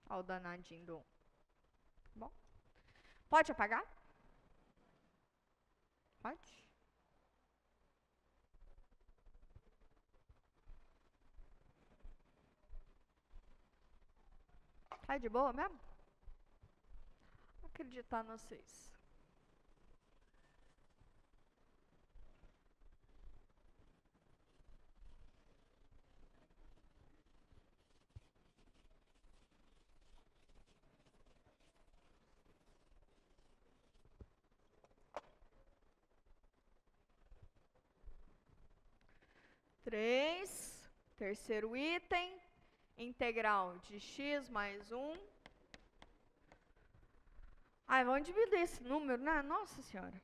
Ó, o danadinho do 1. Bom. Pode apagar? Pode. Tá de boa mesmo? Vou acreditar em vocês. Três. Terceiro item. Integral de x mais 1. Ai, vamos dividir esse número, né? Nossa Senhora.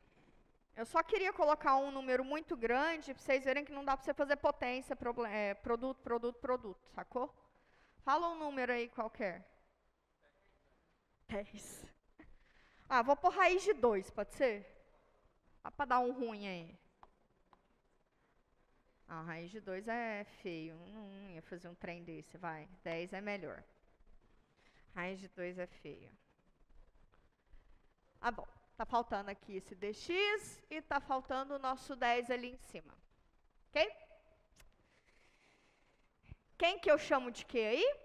Eu só queria colocar um número muito grande para vocês verem que não dá para você fazer potência, produto, sacou? Fala um número aí qualquer. 10. Ah, vou pôr raiz de 2, pode ser? Dá para dar um ruim aí. Ah, raiz de 2 é feio. Não ia fazer um trem desse, vai. 10 é melhor. Raiz de 2 é feio. Ah, bom. Tá faltando aqui esse dx e tá faltando o nosso 10 ali em cima. Ok? Quem que eu chamo de quê aí?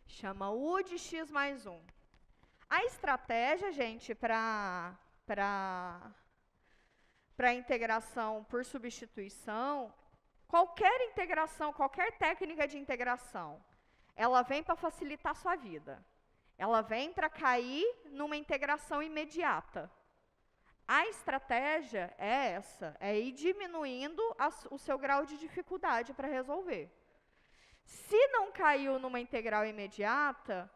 Chama U de x mais 1. A estratégia, gente, para integração por substituição, qualquer integração, qualquer técnica de integração, ela vem para facilitar a sua vida. Ela vem para cair numa integração imediata. A estratégia é essa, é ir diminuindo o seu grau de dificuldade para resolver. Se não caiu numa integral imediata,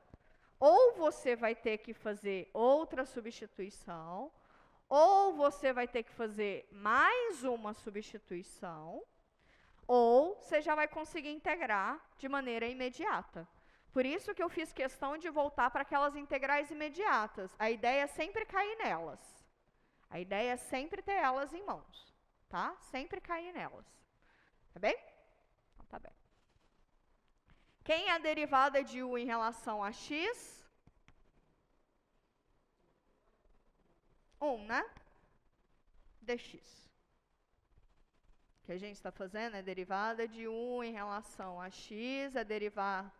ou você vai ter que fazer outra substituição, ou você vai ter que fazer mais uma substituição, ou você já vai conseguir integrar de maneira imediata. Por isso que eu fiz questão de voltar para aquelas integrais imediatas. A ideia é sempre cair nelas. A ideia é sempre ter elas em mãos, tá? Sempre cair nelas. Tá bem? Então, tá bem. Quem é a derivada de U em relação a x? 1, né? dx. O que a gente está fazendo é derivada de U em relação a x, é derivar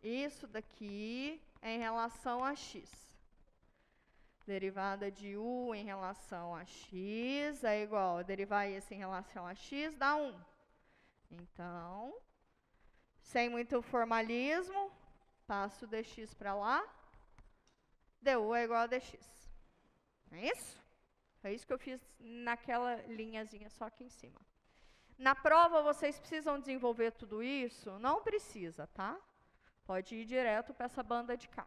isso daqui em relação a x. Derivada de U em relação a x é igual a derivar isso em relação a x dá 1. Então, sem muito formalismo, passo o dx para lá, du é igual a dx. Não é isso? É isso que eu fiz naquela linhazinha só aqui em cima. Na prova, vocês precisam desenvolver tudo isso? Não precisa, tá? Pode ir direto para essa banda de cá.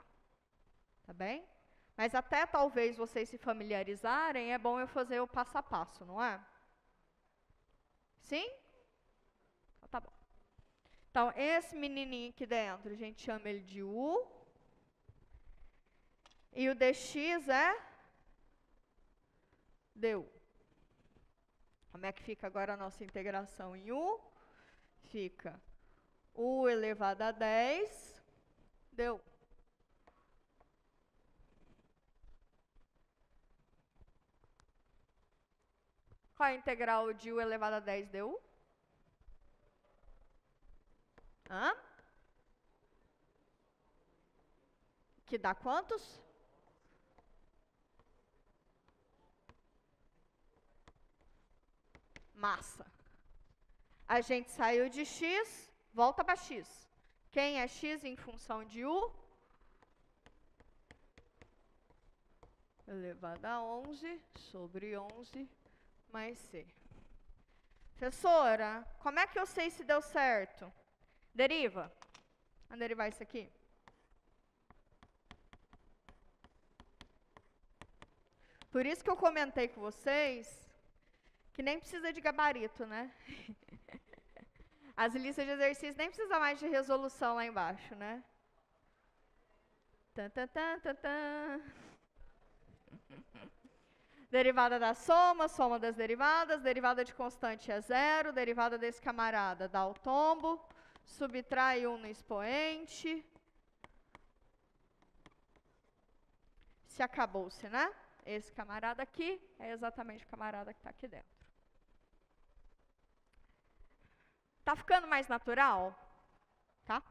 Tá bem? Mas até talvez vocês se familiarizarem, é bom eu fazer o passo a passo, não é? Sim? Então, tá bom. Então, esse menininho aqui dentro, a gente chama ele de U. E o dx é du. Como é que fica agora a nossa integração em U? Fica U elevado a 10 du. Qual é a integral de U elevado a 10 du? Hã? Que dá quantos? Massa. A gente saiu de x, volta para x. Quem é x em função de U? Elevado a 11 sobre 11 mais c. Professora, como é que eu sei se deu certo? Deriva. Vamos derivar isso aqui. Por isso que eu comentei com vocês que nem precisa de gabarito, né? As listas de exercícios nem precisa mais de resolução lá embaixo, né? Tan, tan, tan, tan, tan. Derivada da soma, soma das derivadas, derivada de constante é zero, derivada desse camarada dá o tombo, subtrai 1 no expoente. Se acabou-se, né? Esse camarada aqui é exatamente o camarada que está aqui dentro. Tá ficando mais natural? Tá?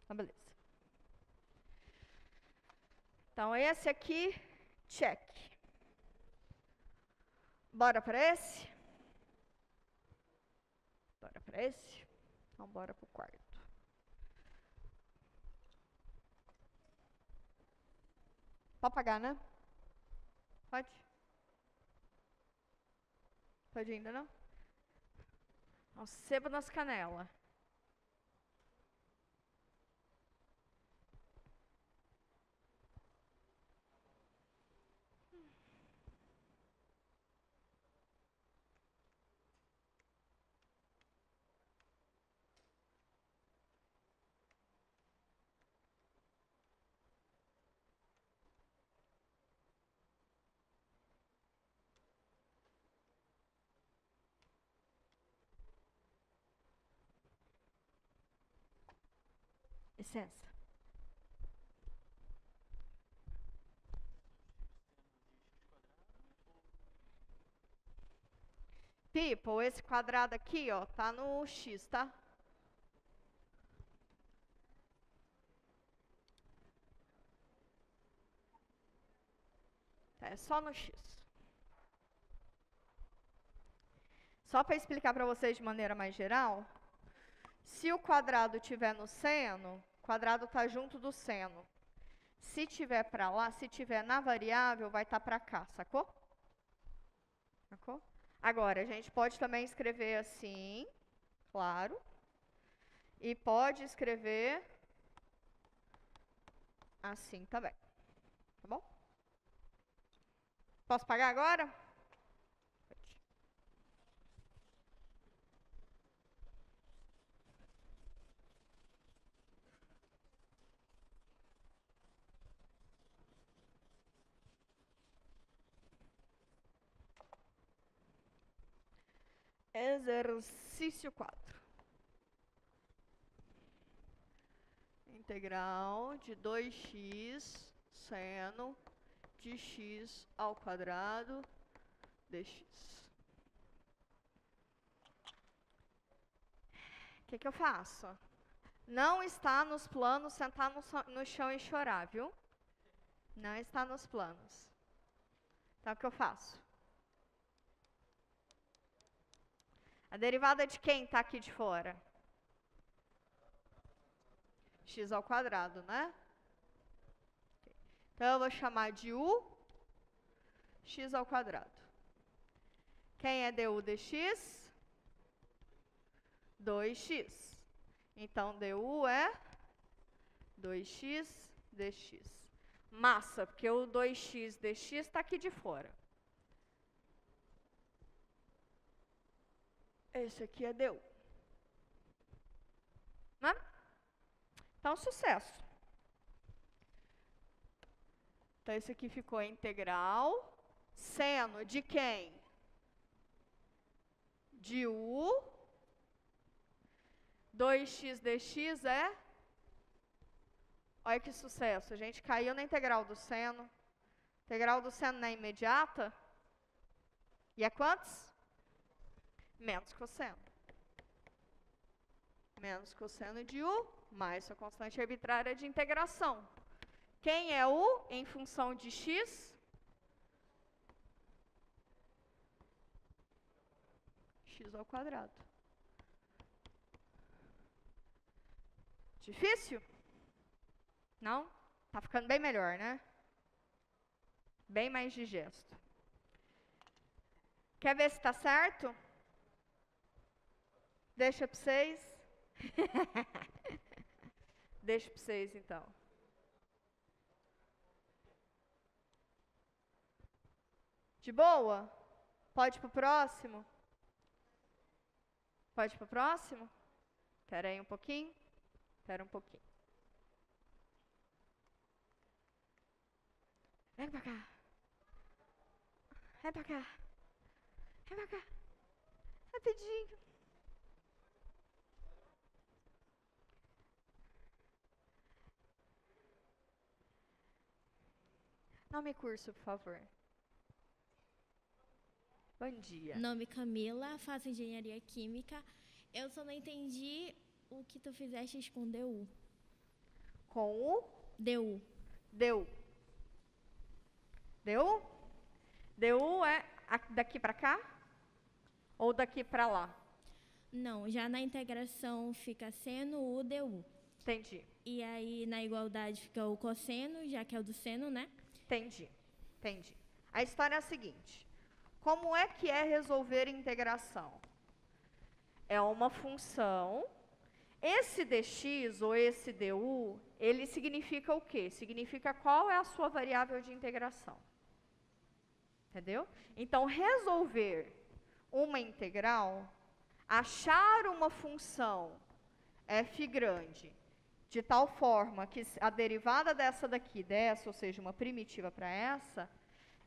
Então, beleza. Então, esse aqui, check. Bora para esse? Bora para esse? Então, bora para o quarto. Pode pagar, né? Pode? Pode ainda não? Então, sebo nas canelas. Licença. People, esse quadrado aqui, ó, tá no x, tá? É só no x. Só para explicar para vocês de maneira mais geral, se o quadrado estiver no seno, o quadrado está junto do seno. Se tiver para lá, se tiver na variável, vai estar para cá, sacou? Sacou? Agora, a gente pode também escrever assim, claro. E pode escrever assim também. Tá bom? Posso pagar agora? Exercício 4. Integral de 2x seno de x ao quadrado dx. O que eu faço? Não está nos planos sentar no chão e chorar, viu? Não está nos planos. Então, o que eu faço? A derivada de quem está aqui de fora? X ao quadrado, né? Então, eu vou chamar de u x ao quadrado. Quem é du dx? 2x. Então, du é 2x dx. Massa, porque o 2x dx está aqui de fora. Esse aqui é du. Né? Então, sucesso. Então, esse aqui ficou integral. Seno de quem? De u. 2x dx é? Olha que sucesso. A gente caiu na integral do seno. Integral do seno não é imediata? E é quantos? Menos cosseno. Menos cosseno de u, mais a constante arbitrária de integração. Quem é u em função de x? X ao quadrado. Difícil? Não? Tá ficando bem melhor, né? Bem mais digesto. Quer ver se está certo? Deixa para vocês. Deixa para vocês, então. De boa? Pode ir para o próximo? Pode ir para o próximo? Espera aí um pouquinho. Espera um pouquinho. Vem pra cá. Vem pra cá. Vem pra cá. Rapidinho. Nome e curso, por favor. Bom dia. Nome Camila, faço engenharia química. Eu só não entendi o que tu fizeste com DU. Com o DU. deu. Deu? Deu é daqui pra cá? Ou daqui pra lá? Não, já na integração fica seno, U, DU. Entendi. E aí na igualdade fica o cosseno, já que é o do seno, né? Entendi. A história é a seguinte. Como é que é resolver integração? É uma função. Esse dx ou esse du, ele significa o quê? Significa qual é a sua variável de integração. Entendeu? Então, resolver uma integral, achar uma função f grande, de tal forma que a derivada dessa daqui, ou seja, uma primitiva para essa,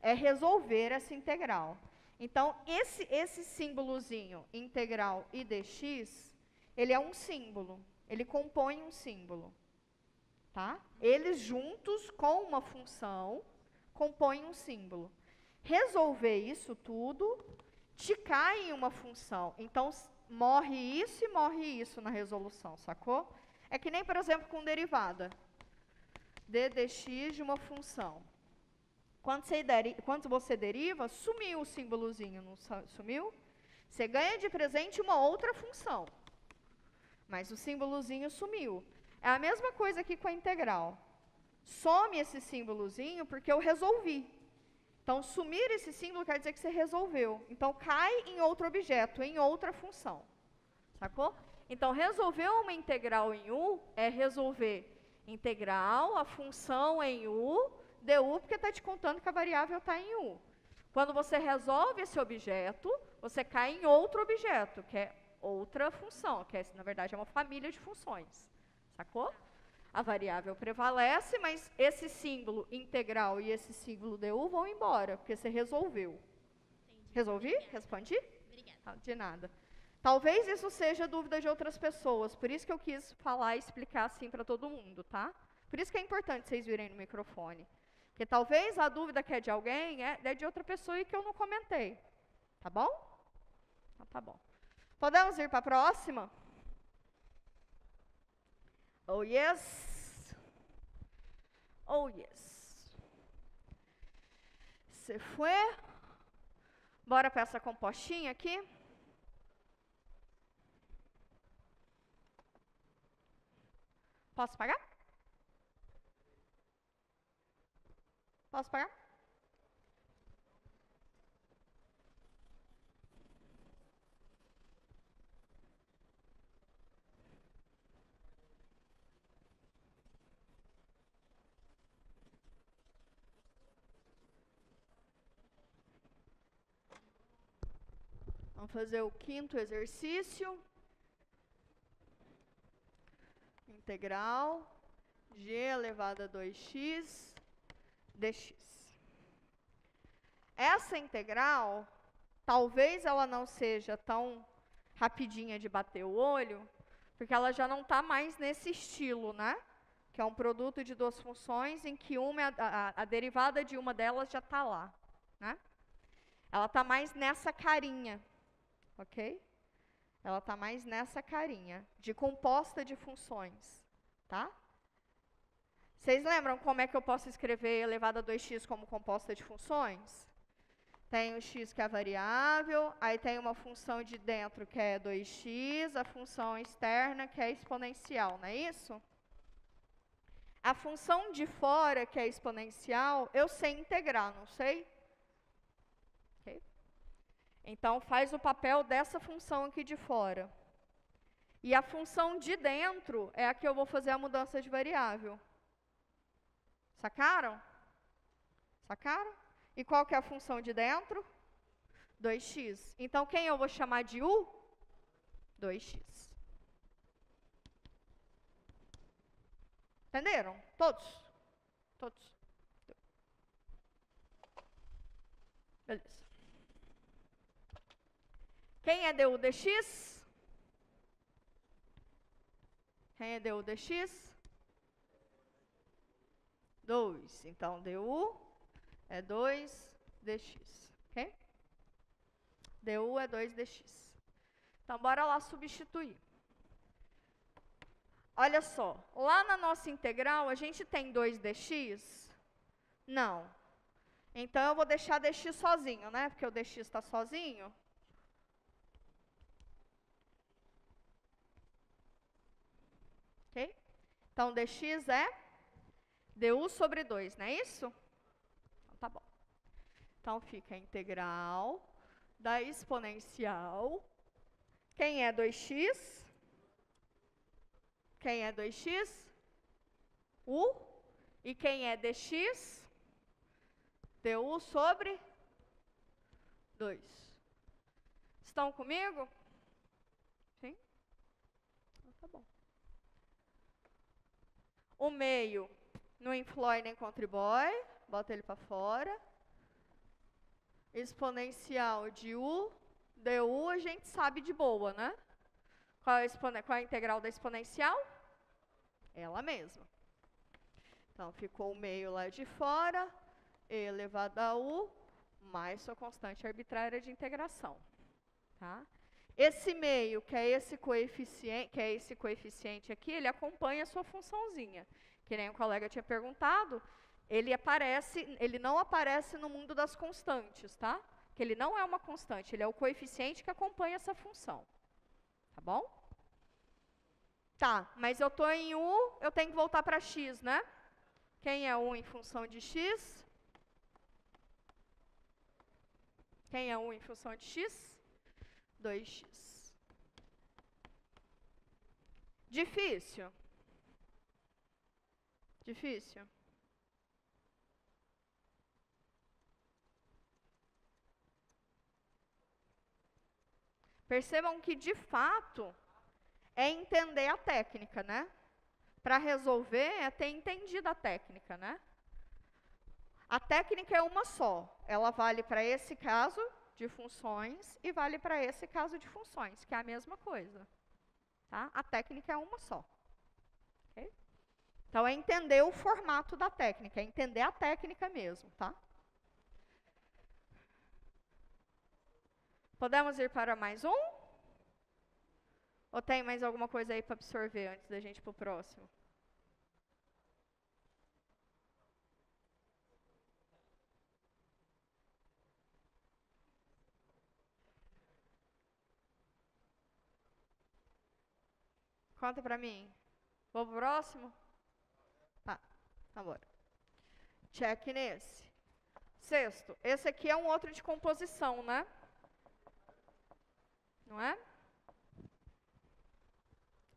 é resolver essa integral. Então, esse símbolozinho, integral e dx, ele é um símbolo, ele compõe um símbolo. Tá? Eles juntos, com uma função, compõem um símbolo. Resolver isso tudo, te cai em uma função. Então, morre isso e morre isso na resolução, sacou? É que nem, por exemplo, com derivada. d dx de uma função. Quando você deriva, sumiu o símbolozinho, não sumiu? Você ganha de presente uma outra função. Mas o símbolozinho sumiu. É a mesma coisa aqui com a integral. Some esse símbolozinho porque eu resolvi. Então, sumir esse símbolo quer dizer que você resolveu. Então, cai em outro objeto, em outra função. Sacou? Então, resolver uma integral em U é resolver integral, a função em U, du, porque está te contando que a variável está em U. Quando você resolve esse objeto, você cai em outro objeto, que é outra função, que na verdade é uma família de funções. Sacou? A variável prevalece, mas esse símbolo integral e esse símbolo du vão embora, porque você resolveu. Entendi. Resolvi? Obrigada. Respondi? Obrigada. De nada. Talvez isso seja dúvida de outras pessoas, por isso que eu quis falar e explicar assim para todo mundo, tá? Por isso que é importante vocês virem no microfone. Porque talvez a dúvida que é de alguém é de outra pessoa e que eu não comentei. Tá bom? Então, tá bom. Podemos ir para a próxima? Oh, yes. Oh, yes. Se foi. Bora para essa compostinha aqui? Posso pagar? Posso pagar? Vamos fazer o quinto exercício. Integral g elevado a 2x dx. Essa integral, talvez ela não seja tão rapidinha de bater o olho, porque ela já não está mais nesse estilo, né? Que é um produto de duas funções em que a derivada de uma delas já está lá, né? Ela está mais nessa carinha, ok? Ela está mais nessa carinha, de composta de funções, tá? Vocês lembram como é que eu posso escrever elevado a 2x como composta de funções? Tem o x que é a variável, aí tem uma função de dentro que é 2x, a função externa que é exponencial, não é isso? A função de fora, que é exponencial, eu sei integrar, não sei? Okay. Então, faz o papel dessa função aqui de fora. E a função de dentro é a que eu vou fazer a mudança de variável. Sacaram? Sacaram? E qual que é a função de dentro? 2x. Então, quem eu vou chamar de u? 2x. Entenderam? Todos? Todos. Beleza. Quem é du dx? Quem é du dx? 2. Então, du é 2 dx. Ok? du é 2 dx. Então, bora lá substituir. Olha só, lá na nossa integral, a gente tem 2 dx? Não. Então, eu vou deixar dx sozinho, né? Porque o dx está sozinho. Ok? Então, dx é du sobre 2, não é isso? Então, tá bom. Então, fica a integral da exponencial. Quem é 2x? Quem é 2x? U. E quem é dx? du sobre 2. Estão comigo? Sim? Então, tá bom. O meio não influi nem contribui. Bota ele para fora. Exponencial de u. du a gente sabe de boa, né? Qual é a integral da exponencial? Ela mesma. Então, ficou o meio lá de fora, e elevado a u, mais sua constante arbitrária de integração. Tá? Esse meio, que é esse coeficiente aqui, ele acompanha a sua funçãozinha. Que nem o colega tinha perguntado, ele não aparece no mundo das constantes, tá? Que ele não é uma constante, ele é o coeficiente que acompanha essa função. Tá bom? Tá, mas eu estou em u, eu tenho que voltar para x, né? Quem é 1 em função de x? Quem é 1 em função de x? 2x. Difícil? Difícil? Percebam que, de fato, é entender a técnica, né? Para resolver, é ter entendido a técnica, né? A técnica é uma só. Ela vale para esse caso de funções e vale para esse caso de funções, que é a mesma coisa. Tá? A técnica é uma só. Okay? Então, é entender o formato da técnica, é entender a técnica mesmo, tá? Podemos ir para mais um? Ou tem mais alguma coisa aí para absorver antes da gente ir para o próximo? Conta para mim. Vou pro próximo? Tá, agora. Check nesse. Sexto, esse aqui é um outro de composição, né? Não é?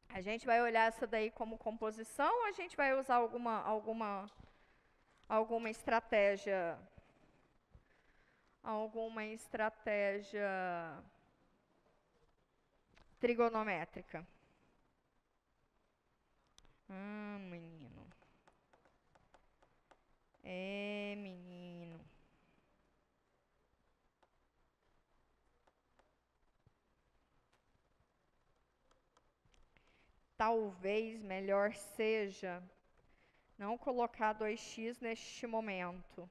A gente vai olhar essa daí como composição ou a gente vai usar alguma estratégia trigonométrica? Menino. Menino. Talvez melhor seja não colocar 2x neste momento.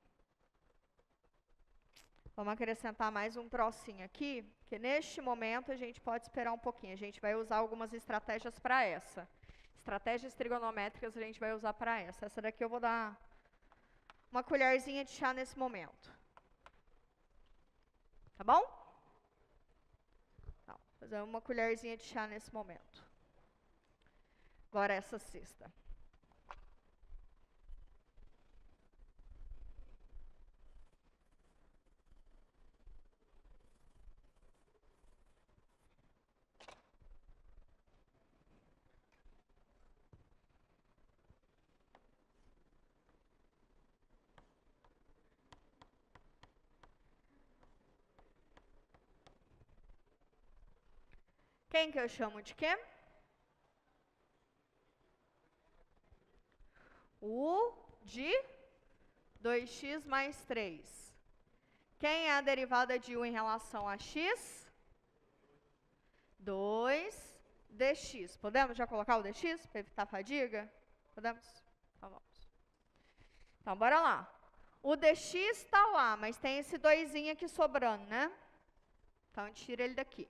Vamos acrescentar mais um trocinho aqui, que neste momento a gente pode esperar um pouquinho. A gente vai usar algumas estratégias para essa. Estratégias trigonométricas a gente vai usar para essa. Essa daqui eu vou dar uma colherzinha de chá nesse momento. Tá bom? Não, fazer uma colherzinha de chá nesse momento. Agora essa sexta. Quem que eu chamo de quê? U de 2x mais 3. Quem é a derivada de u em relação a x? 2dx. Podemos já colocar o dx para evitar fadiga? Podemos? Então vamos. Então, bora lá. O dx está lá, mas tem esse 2 aqui sobrando, né? Então, a gente tira ele daqui.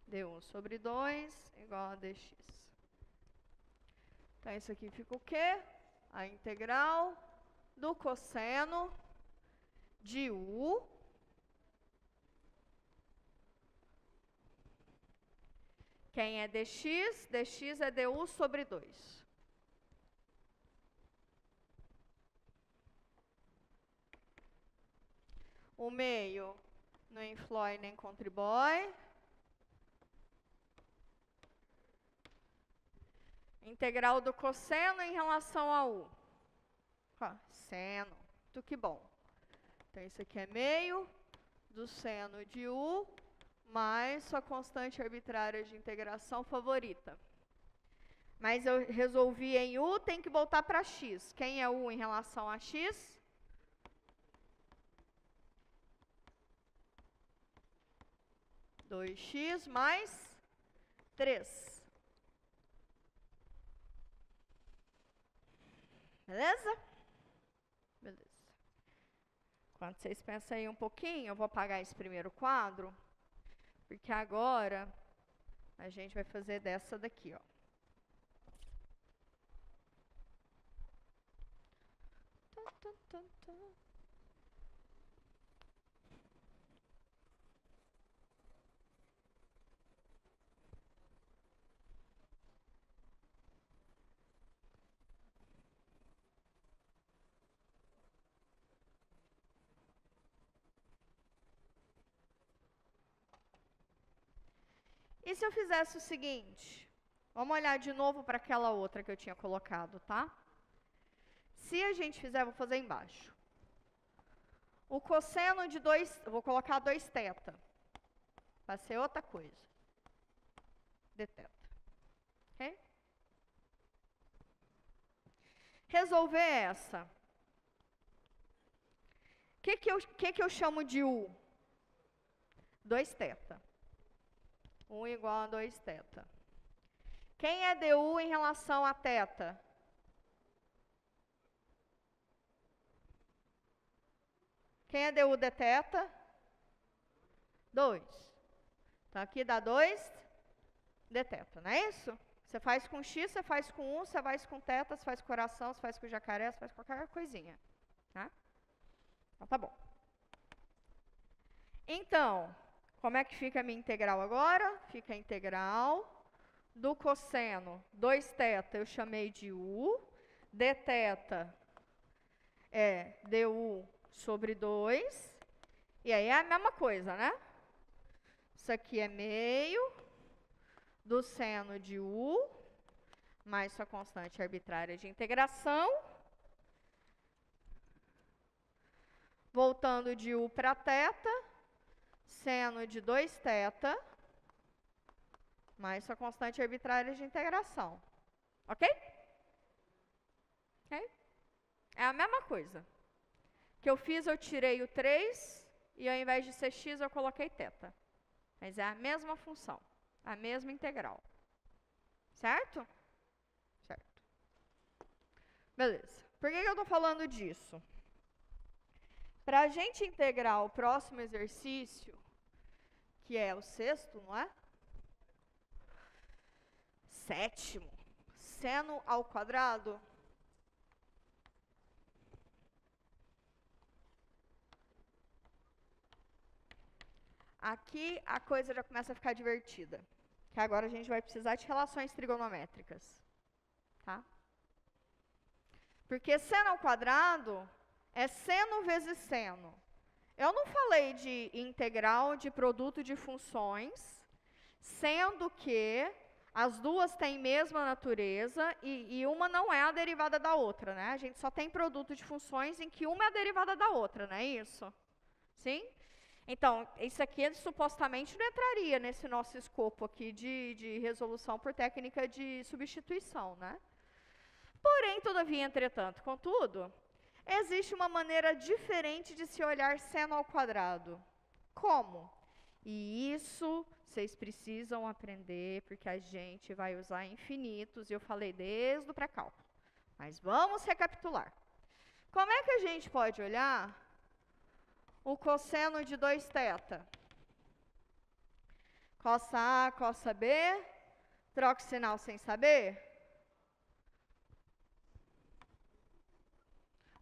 Du sobre 2 igual a dx. Então, isso aqui fica o quê? A integral do cosseno de u quem é dx? Dx é du sobre 2. O meio não influi nem contribui. Integral do cosseno em relação a u. Seno. Muito que bom. Então, isso aqui é meio do seno de u mais sua constante arbitrária de integração favorita. Mas eu resolvi em u, tem que voltar para x. Quem é u em relação a x? Dois x mais 3. Beleza? Beleza. Enquanto vocês pensam aí um pouquinho, eu vou apagar esse primeiro quadro, porque agora a gente vai fazer dessa daqui, ó. E se eu fizesse o seguinte? Vamos olhar de novo para aquela outra que eu tinha colocado, tá? Se a gente fizer, vou fazer embaixo. O cosseno de 2, vou colocar 2θ. Vai ser outra coisa. dθ. Ok? Resolver essa. O que eu chamo de u? 2θ. 1 igual a 2θ. Quem é du em relação a θ? Quem é du dθ? 2. Então, aqui dá 2 dθ, não é isso? Você faz com x, você faz com 1, você faz com θ, você faz com coração, você faz com jacaré, você faz qualquer coisinha. Tá? Então, tá bom. Então, como é que fica a minha integral agora? Fica a integral do cosseno 2θ, eu chamei de u, dθ é du sobre 2, e aí é a mesma coisa, né? Isso aqui é meio do seno de u, mais sua constante arbitrária de integração, voltando de u para θ, seno de 2θ, mais sua constante arbitrária de integração. Ok? Ok? É a mesma coisa. O que eu fiz, eu tirei o 3, e ao invés de ser x, eu coloquei θ. Mas é a mesma função, a mesma integral. Certo? Certo. Beleza. Por que eu estou falando disso? Para a gente integrar o próximo exercício, que é o 6º, não é? 7º, seno ao quadrado. Aqui a coisa já começa a ficar divertida, que agora a gente vai precisar de relações trigonométricas, tá? Porque seno ao quadrado é seno vezes seno. Eu não falei de integral de produto de funções, sendo que as duas têm mesma natureza e uma não é a derivada da outra, né? A gente só tem produto de funções em que uma é a derivada da outra, não é isso? Sim? Então, isso aqui supostamente não entraria nesse nosso escopo aqui de resolução por técnica de substituição, né? Porém, todavia, entretanto, contudo, Existe uma maneira diferente de se olhar seno ao quadrado. Como? E isso vocês precisam aprender, porque a gente vai usar infinitos, e eu falei desde o pré-cálculo. Mas vamos recapitular. Como é que a gente pode olhar o cosseno de 2θ? Cossa A, cossa B, troca o sinal sem saber?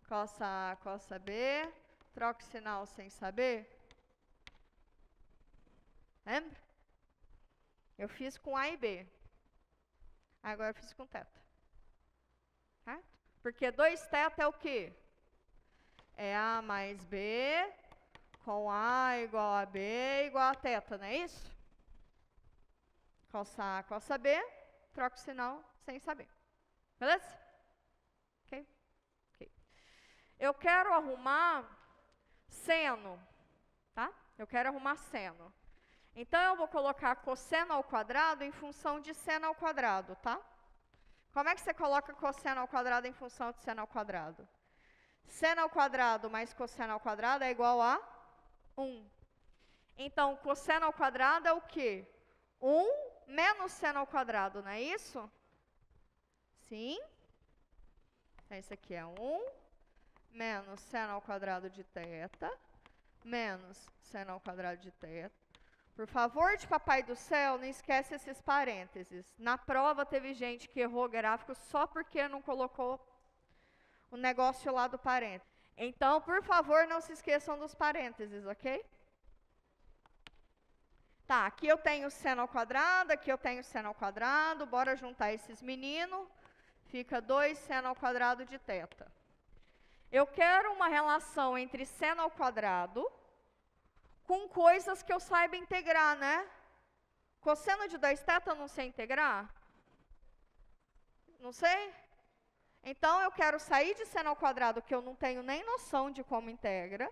Cossa A, cossa B, troca o sinal sem saber? Lembra? Eu fiz com A e B. Agora eu fiz com θ. Certo? Porque 2θ é o quê? É A mais B, com A igual a B igual a θ, não é isso? Cossa A, cossa B, troca o sinal sem saber. Beleza? Ok? Ok. Eu quero arrumar seno, tá? Eu quero arrumar seno. Então, eu vou colocar cosseno ao quadrado em função de seno ao quadrado, tá? Como é que você coloca cosseno ao quadrado em função de seno ao quadrado? Seno ao quadrado mais cosseno ao quadrado é igual a 1. Então, cosseno ao quadrado é o quê? 1 menos seno ao quadrado, não é isso? Sim? Então, isso aqui é 1 menos seno ao quadrado de θ, menos seno ao quadrado de θ. Por favor, de papai do céu, não esquece esses parênteses. Na prova teve gente que errou gráfico só porque não colocou o negócio lá do parênteses. Então, por favor, não se esqueçam dos parênteses, ok? Tá, aqui eu tenho seno ao quadrado, aqui eu tenho seno ao quadrado. Bora juntar esses meninos. Fica 2 seno ao quadrado de θ. Eu quero uma relação entre seno ao quadrado com coisas que eu saiba integrar, né? Cosseno de 2θ eu não sei integrar? Não sei? Então, eu quero sair de seno ao quadrado, que eu não tenho nem noção de como integra,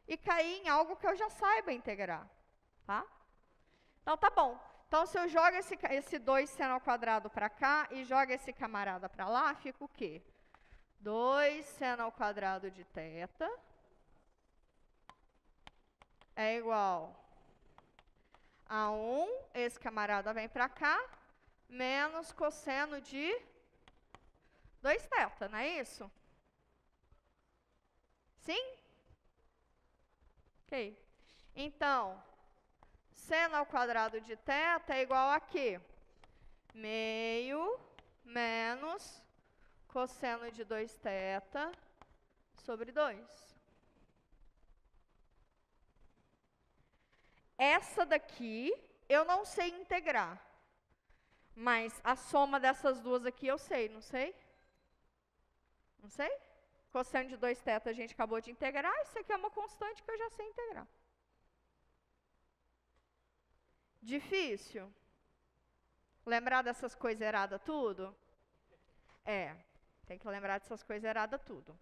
e cair em algo que eu já saiba integrar, tá? Então, tá bom. Então, se eu jogo esse 2 seno ao quadrado para cá e jogo esse camarada para lá, fica o quê? 2 seno ao quadrado de θ é igual a 1, esse camarada vem para cá, menos cosseno de 2θ, não é isso? Sim? Ok. Então, seno ao quadrado de θ é igual a quê? Meio menos cosseno de 2θ sobre 2. Essa daqui eu não sei integrar, mas a soma dessas duas aqui eu sei, não sei? Não sei? Cosseno de 2θ a gente acabou de integrar, isso aqui é uma constante que eu já sei integrar. Difícil? Lembrar dessas coisas erradas tudo? É, tem que lembrar dessas coisas erradas tudo.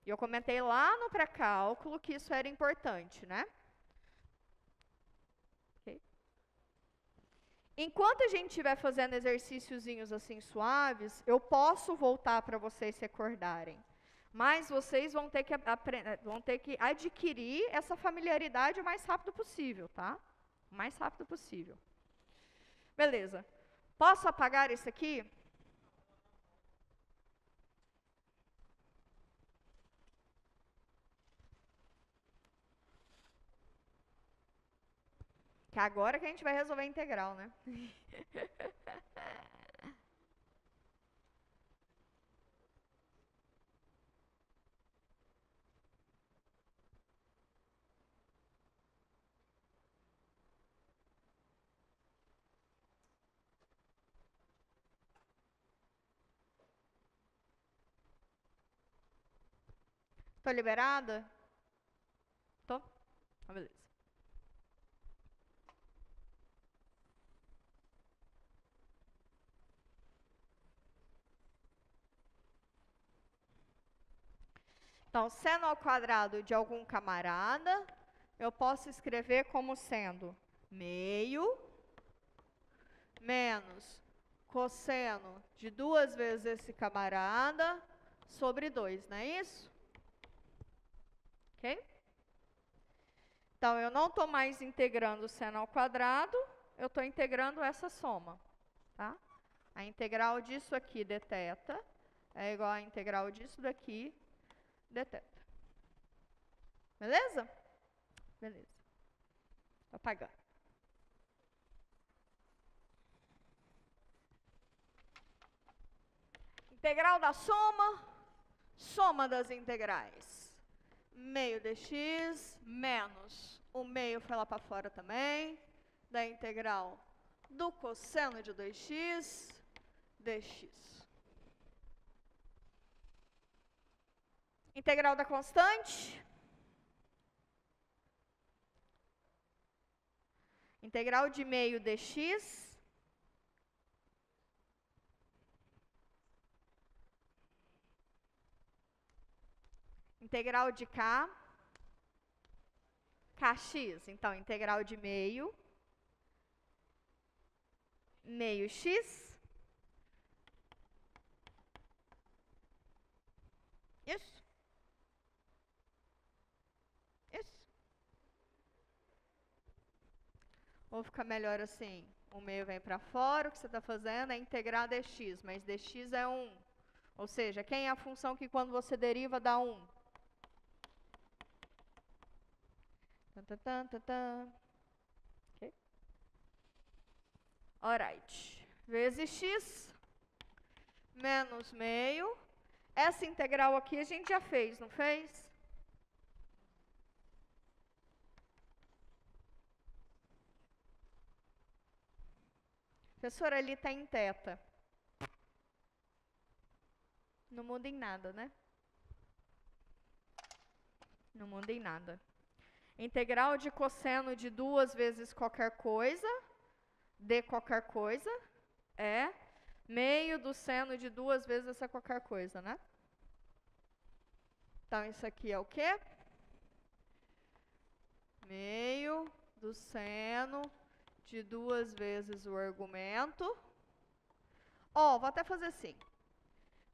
E eu comentei lá no pré-cálculo que isso era importante, né? Enquanto a gente estiver fazendo exercíciozinhos assim suaves, eu posso voltar para vocês se recordarem. Mas vocês vão ter que adquirir essa familiaridade o mais rápido possível, tá? O mais rápido possível. Beleza. Posso apagar isso aqui? Que agora que a gente vai resolver a integral, né? Tô liberada? Tô? Ah, beleza. Então, seno ao quadrado de algum camarada, eu posso escrever como sendo meio menos cosseno de 2 vezes esse camarada sobre 2, não é isso? Ok? Então, eu não estou mais integrando seno ao quadrado, eu estou integrando essa soma. Tá? A integral disso aqui, dθ, é igual à integral disso daqui, dθ. Beleza? Beleza. Estou apagando. Integral da soma, soma das integrais. Meio dx menos o meio foi lá para fora também, da integral do cosseno de 2x dx. Integral da constante. Integral de meio dx. Integral de k. Kx. Então, integral de meio. Meio x. Isso. Isso. Ou fica melhor assim, o meio vem para fora, o que você está fazendo é integrar dx, mas dx é 1. Ou seja, quem é a função que quando você deriva dá 1? Ok? Alright. Vezes x menos meio. Essa integral aqui a gente já fez, não fez? Professora, ali está em θ. Não muda em nada, né? Não muda em nada. Integral de cosseno de 2 vezes qualquer coisa, de qualquer coisa, é meio do seno de 2 vezes essa qualquer coisa, né? Então, isso aqui é o quê? Meio do seno de 2 vezes o argumento. Ó, vou até fazer assim.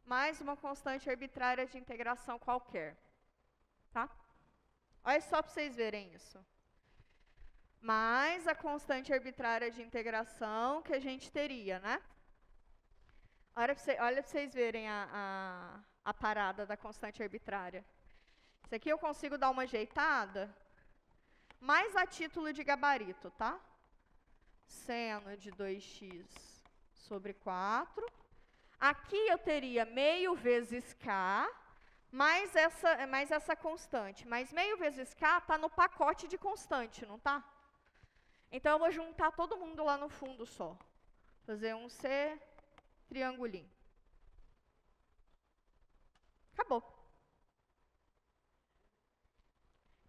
Mais uma constante arbitrária de integração qualquer. Tá? Olha só para vocês verem isso. Mais a constante arbitrária de integração que a gente teria, né? Olha para vocês verem a parada da constante arbitrária. Isso aqui eu consigo dar uma ajeitada, mais a título de gabarito, tá? Seno de 2x sobre 4. Aqui eu teria meio vezes k, mais essa constante. Mas meio vezes k está no pacote de constante, não está? Então, eu vou juntar todo mundo lá no fundo só. Fazer um C triangulinho. Acabou.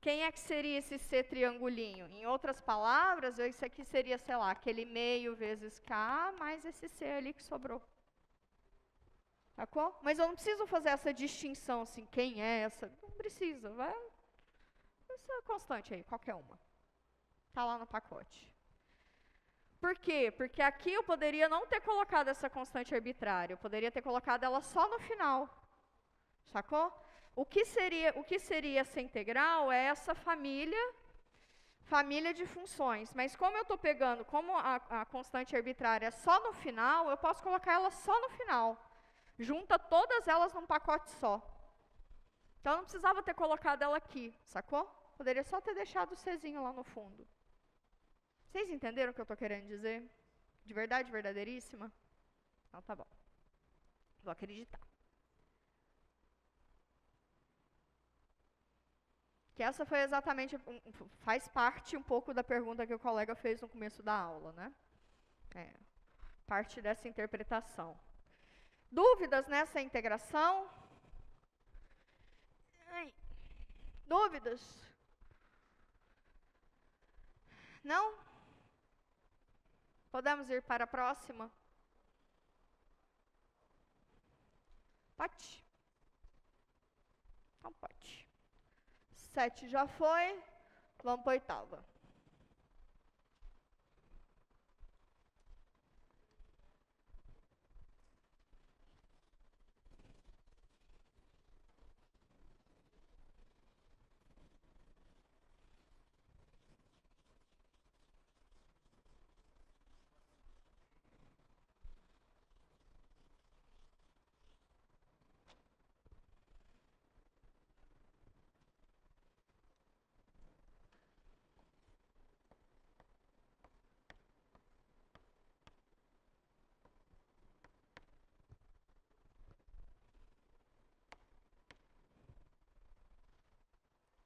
Quem é que seria esse C triangulinho? Em outras palavras, isso aqui seria, sei lá, aquele meio vezes k, mais esse C ali que sobrou. Sacou? Mas eu não preciso fazer essa distinção, assim, quem é essa? Não precisa, vai. Essa é constante aí, qualquer uma. Está lá no pacote. Por quê? Porque aqui eu poderia não ter colocado essa constante arbitrária, eu poderia ter colocado ela só no final. Sacou? O que seria essa integral é essa família de funções. Mas como eu estou pegando, como a constante arbitrária é só no final, eu posso colocar ela só no final. Junta todas elas num pacote só. Então, eu não precisava ter colocado ela aqui, sacou? Poderia só ter deixado o Czinho lá no fundo. Vocês entenderam o que eu estou querendo dizer? De verdade, verdadeiríssima? Então, tá bom. Vou acreditar. Que essa foi exatamente, faz parte um pouco da pergunta que o colega fez no começo da aula, né? Parte dessa interpretação. Dúvidas nessa integração? Dúvidas? Não? Podemos ir para a próxima? Pode? Então pode. 7 já foi, vamos para a 8ª.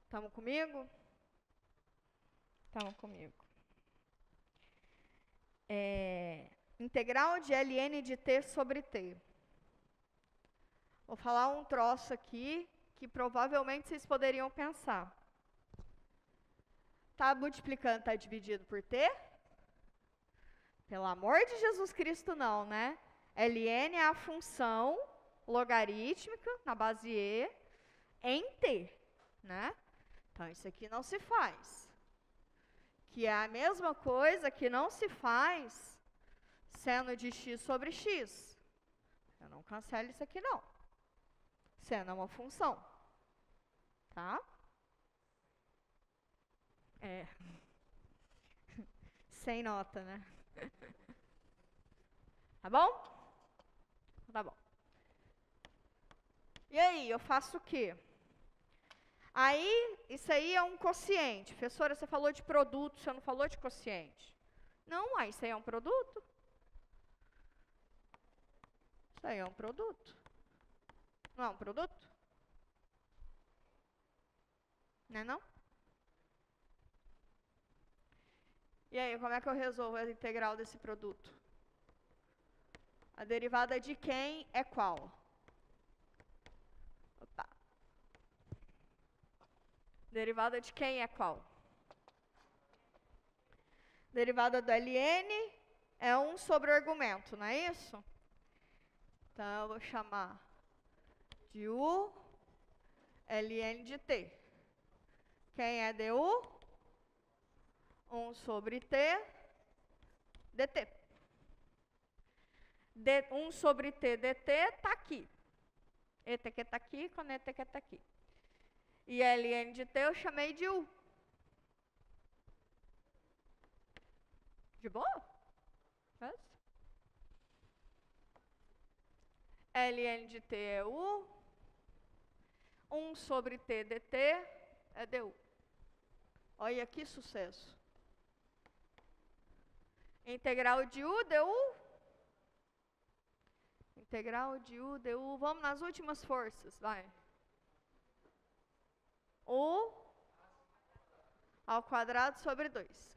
Estamos comigo? Estamos comigo. Integral de ln de t sobre t. Vou falar um troço aqui que provavelmente vocês poderiam pensar. Está multiplicando, está dividido por t? Pelo amor de Jesus Cristo, não, né? ln é a função logarítmica na base e em t, né? Então, isso aqui não se faz. Que é a mesma coisa que não se faz seno de x sobre x. Eu não cancelo isso aqui, não. Seno é uma função. Tá? Sem nota, né? Tá bom? Tá bom. E aí, eu faço o quê? Aí, isso aí é um quociente. Professora, você falou de produto, você não falou de quociente. Não, isso aí é um produto. Isso aí é um produto. Não é um produto? Não é não? E aí, como é que eu resolvo a integral desse produto? A derivada de quem é qual? Opa. Derivada de quem é qual? Derivada do ln é 1 sobre o argumento, não é isso? Então, eu vou chamar de u ln de t. Quem é du? 1 sobre t dt. 1 sobre t dt está aqui. Et que está aqui, com et que está aqui. E ln de t eu chamei de u. De boa? ln de t é u. 1 sobre t dt é du. Olha que sucesso. Integral de u du. Integral de u du. Vamos nas últimas forças, vai. U ao quadrado sobre 2.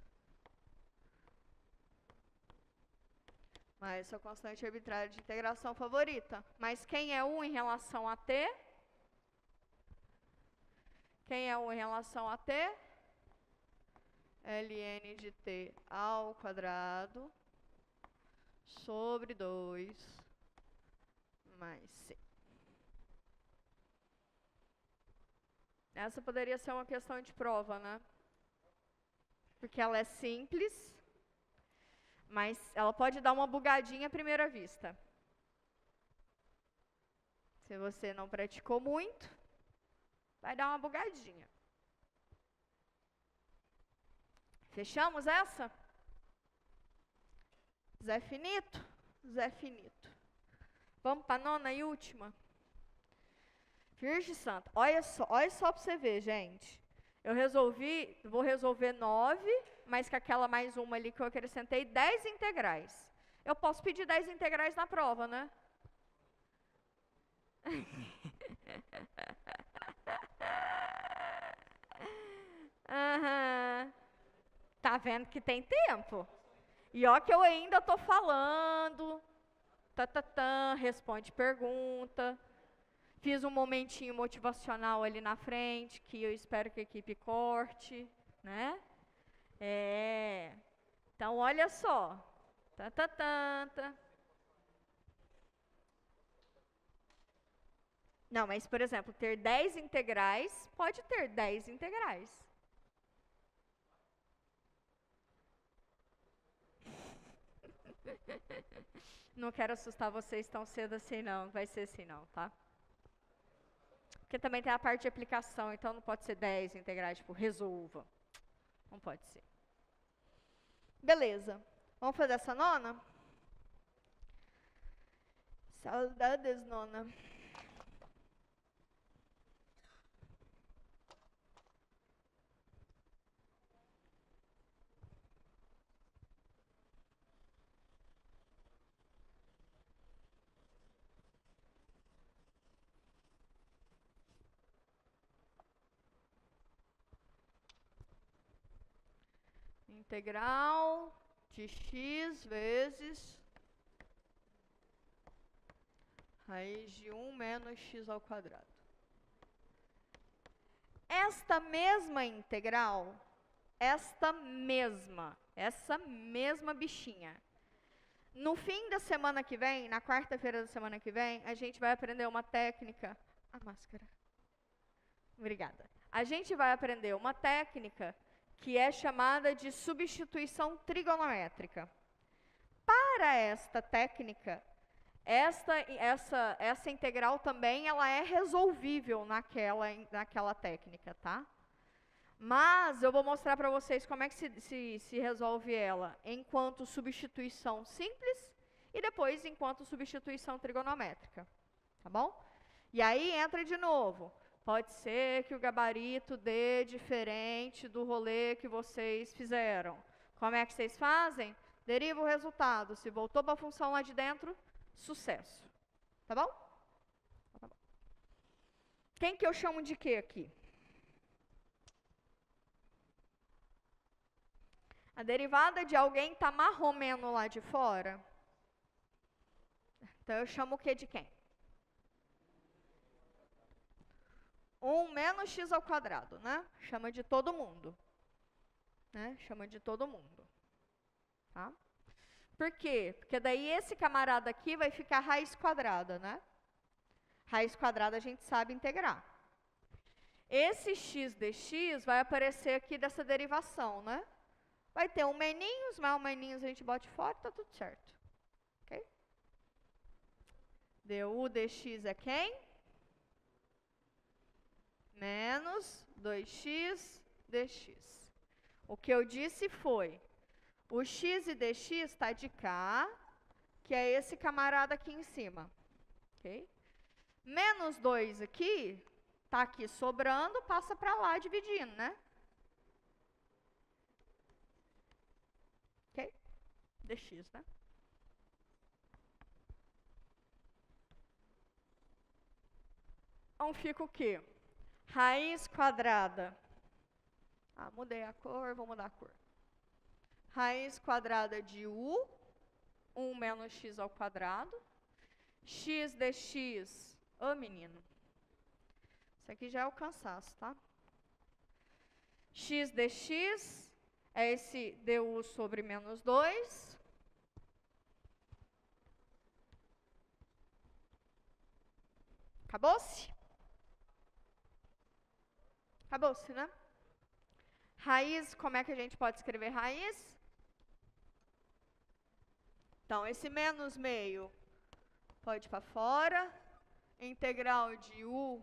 Mas sua constante arbitrária de integração favorita. Mas quem é u em relação a t? Quem é u em relação a t? ln de t ao quadrado sobre 2 mais c. Essa poderia ser uma questão de prova, né? Porque ela é simples, mas ela pode dar uma bugadinha à primeira vista. Se você não praticou muito, vai dar uma bugadinha. Fechamos essa? Zé finito? Zé finito. Vamos para a nona e última? Virgem Santa. Olha só para você ver, gente. Vou resolver 9, mas com aquela mais uma ali que eu acrescentei, 10 integrais. Eu posso pedir 10 integrais na prova, né? Aham. Tá vendo que tem tempo? E ó que eu ainda tô falando. Responde pergunta. Fiz um momentinho motivacional ali na frente, que eu espero que a equipe corte, né? Então, olha só. Não, mas, por exemplo, ter 10 integrais, pode ter 10 integrais. Não quero assustar vocês tão cedo assim, não. Vai ser assim, não, tá? Porque também tem a parte de aplicação, então não pode ser 10 integrais, tipo, resolva. Não pode ser. Beleza. Vamos fazer essa nona? Saudades, nona. integral de x vezes raiz de 1 menos x ao quadrado. Esta mesma integral, essa mesma bichinha, no fim da semana que vem, na quarta-feira da semana que vem, a gente vai aprender uma técnica. A máscara. Obrigada. A gente vai aprender uma técnica que é chamada de substituição trigonométrica. Para esta técnica, essa integral também ela é resolvível naquela técnica, tá? Mas eu vou mostrar para vocês como é que se resolve ela enquanto substituição simples e depois enquanto substituição trigonométrica, tá bom? E aí entra de novo. Pode ser que o gabarito dê diferente do rolê que vocês fizeram. Como é que vocês fazem? Deriva o resultado. Se voltou para a função lá de dentro, sucesso. Tá bom? Tá bom. Quem que eu chamo de quê aqui? A derivada de alguém está marromeno lá de fora. Então eu chamo o quê de quem? 1 menos x ao quadrado, né? Chama de todo mundo. Né? Chama de todo mundo. Tá? Por quê? Porque daí esse camarada aqui vai ficar raiz quadrada, né? Raiz quadrada a gente sabe integrar. Esse x dx vai aparecer aqui dessa derivação, né? Vai ter um meninhos, mas o meninhos a gente bota fora e tá tudo certo. Ok? du dx é quem? Menos 2x dx. O que eu disse foi, o x e dx está de cá, que é esse camarada aqui em cima. Okay? Menos 2 aqui, está aqui sobrando, passa para lá dividindo, né? Ok? Dx, né? Então fica o quê? Raiz quadrada. Ah, mudei a cor, vou mudar a cor. Raiz quadrada de u, 1 menos x ao quadrado. X dx, ô menino. Isso aqui já é o cansaço, tá? X dx é esse du sobre menos 2. Acabou-se? Acabou-se, né? Raiz, como é que a gente pode escrever raiz? Então, esse menos meio pode ir para fora. Integral de u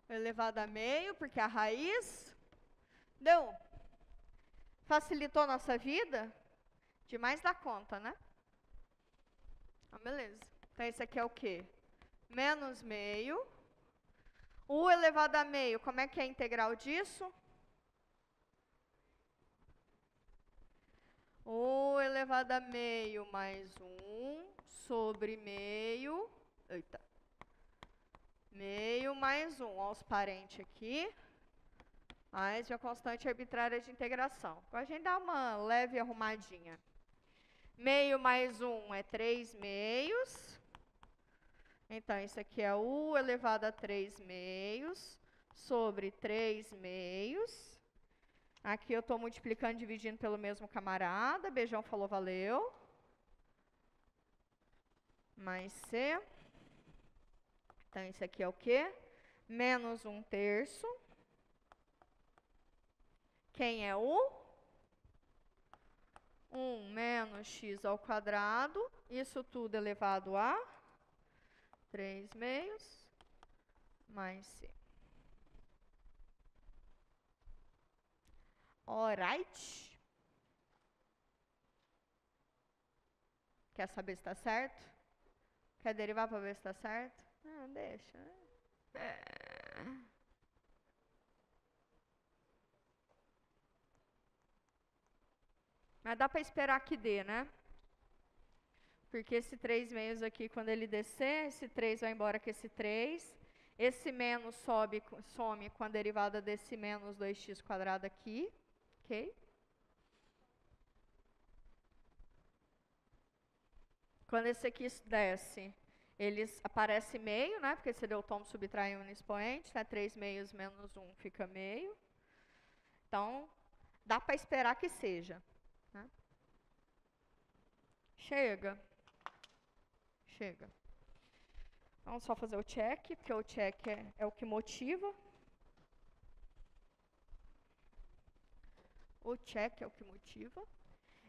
elevado a meio, porque a raiz deu. Facilitou nossa vida? Demais da conta, né? Ah, beleza. Então, esse aqui é o quê? Menos meio. U elevado a meio, como é que é a integral disso? U elevado a meio mais 1 sobre meio. Eita. Meio mais 1. Olha os parentes aqui. Mais a constante arbitrária de integração. Agora a gente dá uma leve arrumadinha. Meio mais 1 é 3 meios. Então, isso aqui é u elevado a 3 meios sobre 3 meios. Aqui eu estou multiplicando e dividindo pelo mesmo camarada. Beijão falou, valeu. Mais c. Então, isso aqui é o quê? Menos 1/3. Quem é u? 1 menos x ao quadrado. Isso tudo elevado a 3 meios mais c. Alright. Quer saber se está certo? Quer derivar para ver se está certo? Não, deixa. Mas dá para esperar que dê, né? Porque esse 3 meios aqui, quando ele descer, esse 3 vai embora com esse 3. Esse menos some com a derivada desse menos 2x² aqui. Ok? Quando esse aqui desce, eles aparece meio, né? Porque você deu tomo subtraindo no expoente, né? 3 meios menos 1 fica meio. Então, dá para esperar que seja. Né? Chega. Chega. Vamos só fazer o check, porque o check é o que motiva. O check é o que motiva.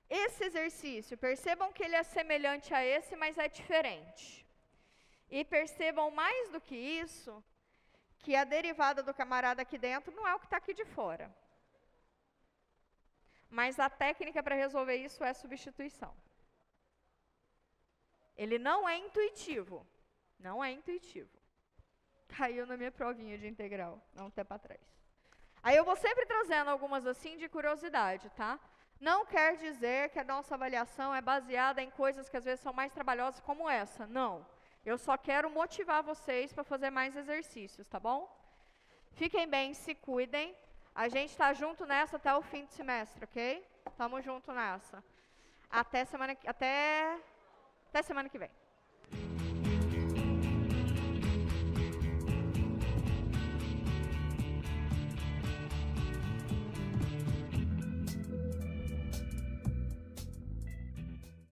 Esse exercício, percebam que ele é semelhante a esse, mas é diferente. E percebam mais do que isso, que a derivada do camarada aqui dentro não é o que está aqui de fora. Mas a técnica para resolver isso é substituição. Ele não é intuitivo. Não é intuitivo. Caiu na minha provinha de integral, há um tempo atrás. Aí eu vou sempre trazendo algumas assim de curiosidade, tá? Não quer dizer que a nossa avaliação é baseada em coisas que às vezes são mais trabalhosas como essa. Não. Eu só quero motivar vocês para fazer mais exercícios, tá bom? Fiquem bem, se cuidem. A gente está junto nessa até o fim do semestre, ok? Estamos junto nessa. Até semana que vem.